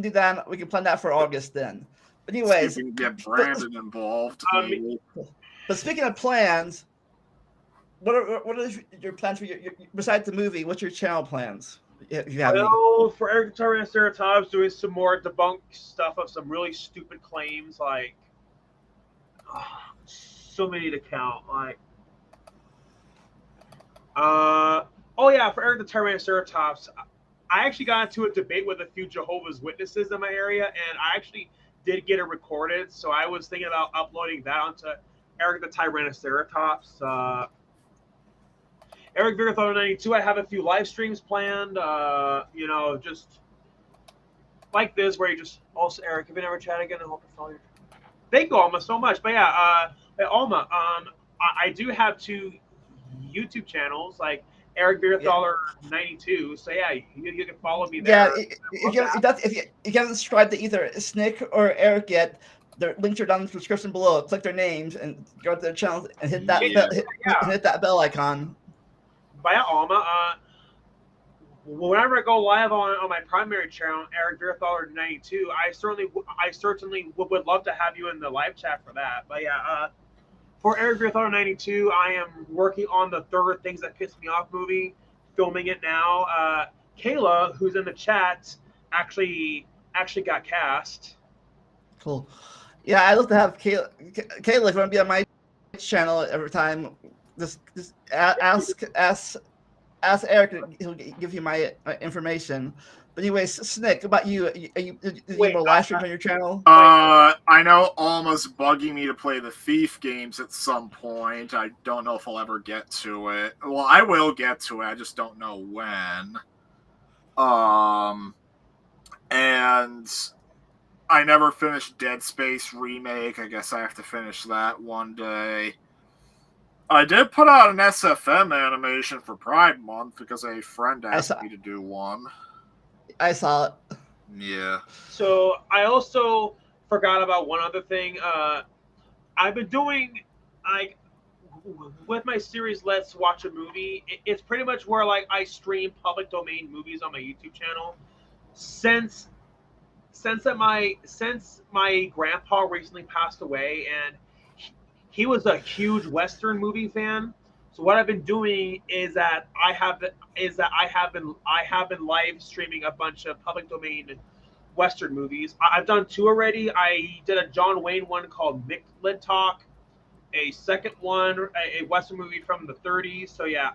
that. We can plan that for August then. But anyways, we can get Brandon involved. But speaking of plans, what are your plans for your besides the movie? What's your channel plans? If you have any? For Eric the Triceratops, doing some more debunk stuff of some really stupid claims, like so many to count. Like, oh yeah, for Eric the Triceratops, I actually got into a debate with a few Jehovah's Witnesses in my area, and I actually did get it recorded. So I was thinking about uploading that onto Eric the Tyrannoceratops. Eric Virathon 92, I have a few live streams planned. Just like this, where you just also Eric, have you never chat again? I hope it's all your. Thank you, Alma, so much. But yeah, Alma, I do have 2 YouTube channels, like Eric Virathon 92. So yeah, you can follow me there. Yeah, if you haven't subscribed to either Snick or Eric yet, their links are down in the description below. Click their names and go to their channels and hit that hit that bell icon. But yeah, Alma, whenever I go live on my primary channel, Eric Virathon 92, I certainly would love to have you in the live chat for that. But yeah, for Eric Virathon 92, I am working on the third Things That Piss Me Off movie, filming it now. Kayla, who's in the chat, actually got cast. Cool. Yeah, I'd love to have Kayla. Kayla, if you want to be on my channel every time, just ask Eric. He'll give you my information. But anyways, Snick, about you, are you more live streams on your channel? I know Alma's bugging me to play the Thief games at some point. I don't know if I'll ever get to it. Well, I will get to it. I just don't know when. And I never finished Dead Space Remake. I guess I have to finish that one day. I did put out an SFM animation for Pride Month because a friend asked me to do one. I saw it. Yeah. So I also forgot about one other thing. I've been doing with my series Let's Watch a Movie. It's pretty much where I stream public domain movies on my YouTube channel. Since my grandpa recently passed away, and he was a huge Western movie fan. So what I've been doing is that I have been live streaming a bunch of public domain Western movies. I've done 2 already. I did a John Wayne one called Mid Talk, a second one, a Western movie from the 30s. So yeah,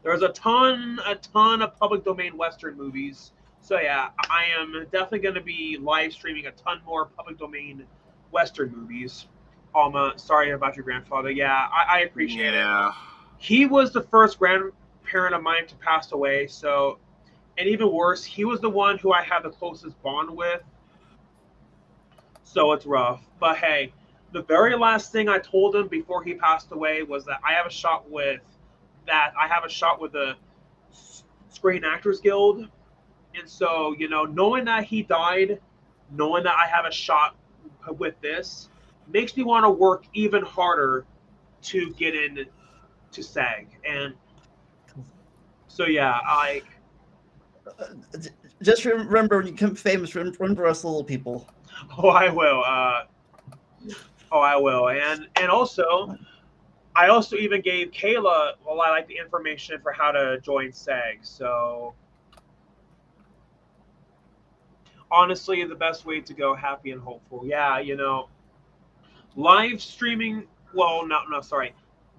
there's a ton of public domain Western movies. So yeah, I am definitely going to be live streaming a ton more public domain Western movies. Alma, sorry about your grandfather. Yeah, I appreciate it. He was the first grandparent of mine to pass away. So, and even worse, he was the one who I had the closest bond with. So it's rough. But hey, the very last thing I told him before he passed away was that I have a shot with the Screen Actors Guild. And so, knowing that he died, knowing that I have a shot with this, makes me want to work even harder to get in to SAG. And so yeah, just remember when you become famous, remember us little people. Oh, I will. Oh, I will. And also, I also even gave Kayla a lot like the information for how to join SAG. So honestly, the best way to go, happy and hopeful. Yeah, live streaming. Well, no, sorry.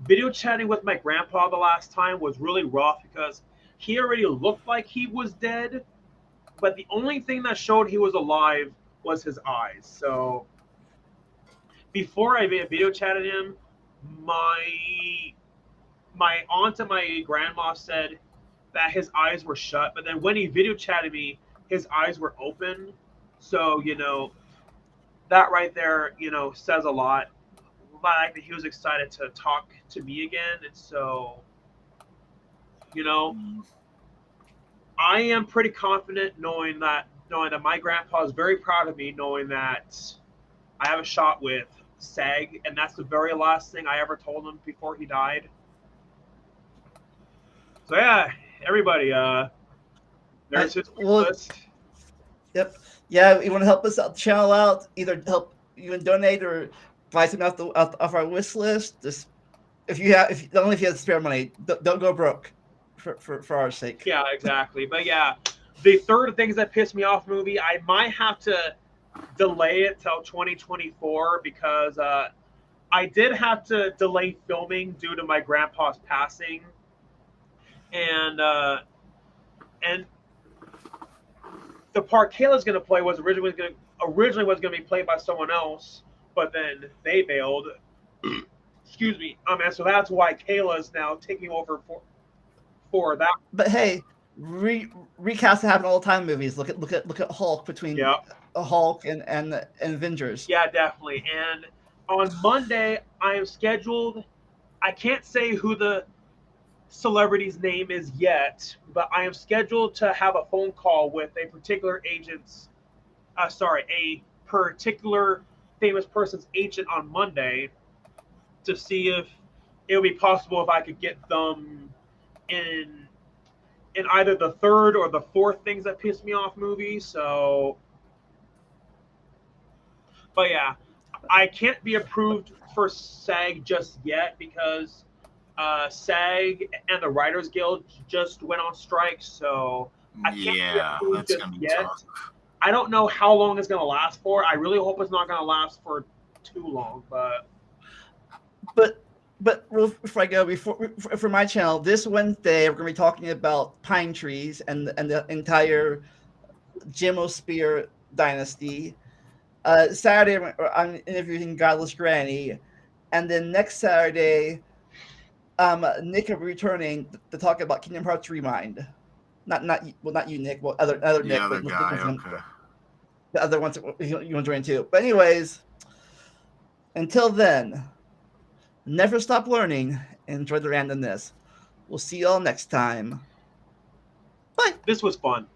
Video chatting with my grandpa the last time was really rough because he already looked like he was dead, but the only thing that showed he was alive was his eyes. So before I video chatted him, my my aunt and my grandma said that his eyes were shut, but then when he video chatted me, his eyes were open. So that right there, says a lot. Like that he was excited to talk to me again, and so you know, I am pretty confident knowing that my grandpa is very proud of me, knowing that I have a shot with SAG, and that's the very last thing I ever told him before he died. So yeah, everybody, there's his Well, list. yep. Yeah, you want to help us out, channel out, either help you can donate or buy something off our wish list. Just only if you have spare money, don't go broke for our sake. Yeah, exactly. But yeah, the third things that pissed me off movie, I might have to delay it till 2024 because I did have to delay filming due to my grandpa's passing, and and the part Kayla's going to play was originally be played by someone else, but then they bailed. Excuse me. And so that's why Kayla's now taking over for that. But hey, recast happen all the time in movies. Look at Hulk between Yeah. Hulk and Avengers. Yeah, definitely. And on Monday, I am scheduled. I can't say who the celebrity's name is yet, but I am scheduled to have a phone call with a particular a particular famous person's agent on Monday to see if it would be possible if I could get them in either the third or the fourth things that piss me off movie. So, but yeah, I can't be approved for SAG just yet because SAG and the Writers Guild just went on strike, so I can't be approved that's just gonna be yet. tough. I don't know how long it's gonna last for. I really hope it's not gonna last for too long, but before I go, for my channel, this Wednesday we're going to be talking about pine trees and the entire Gemosphere dynasty. Saturday I'm interviewing Godless Granny, and then next Saturday, Nick will be returning to talk about Kingdom Hearts Remind. Not you, Nick. Well, other The Nick, other but guy, okay. the other ones you want to join too. But anyways, until then, never stop learning. Enjoy the randomness. We'll see you all next time. Bye. this was fun.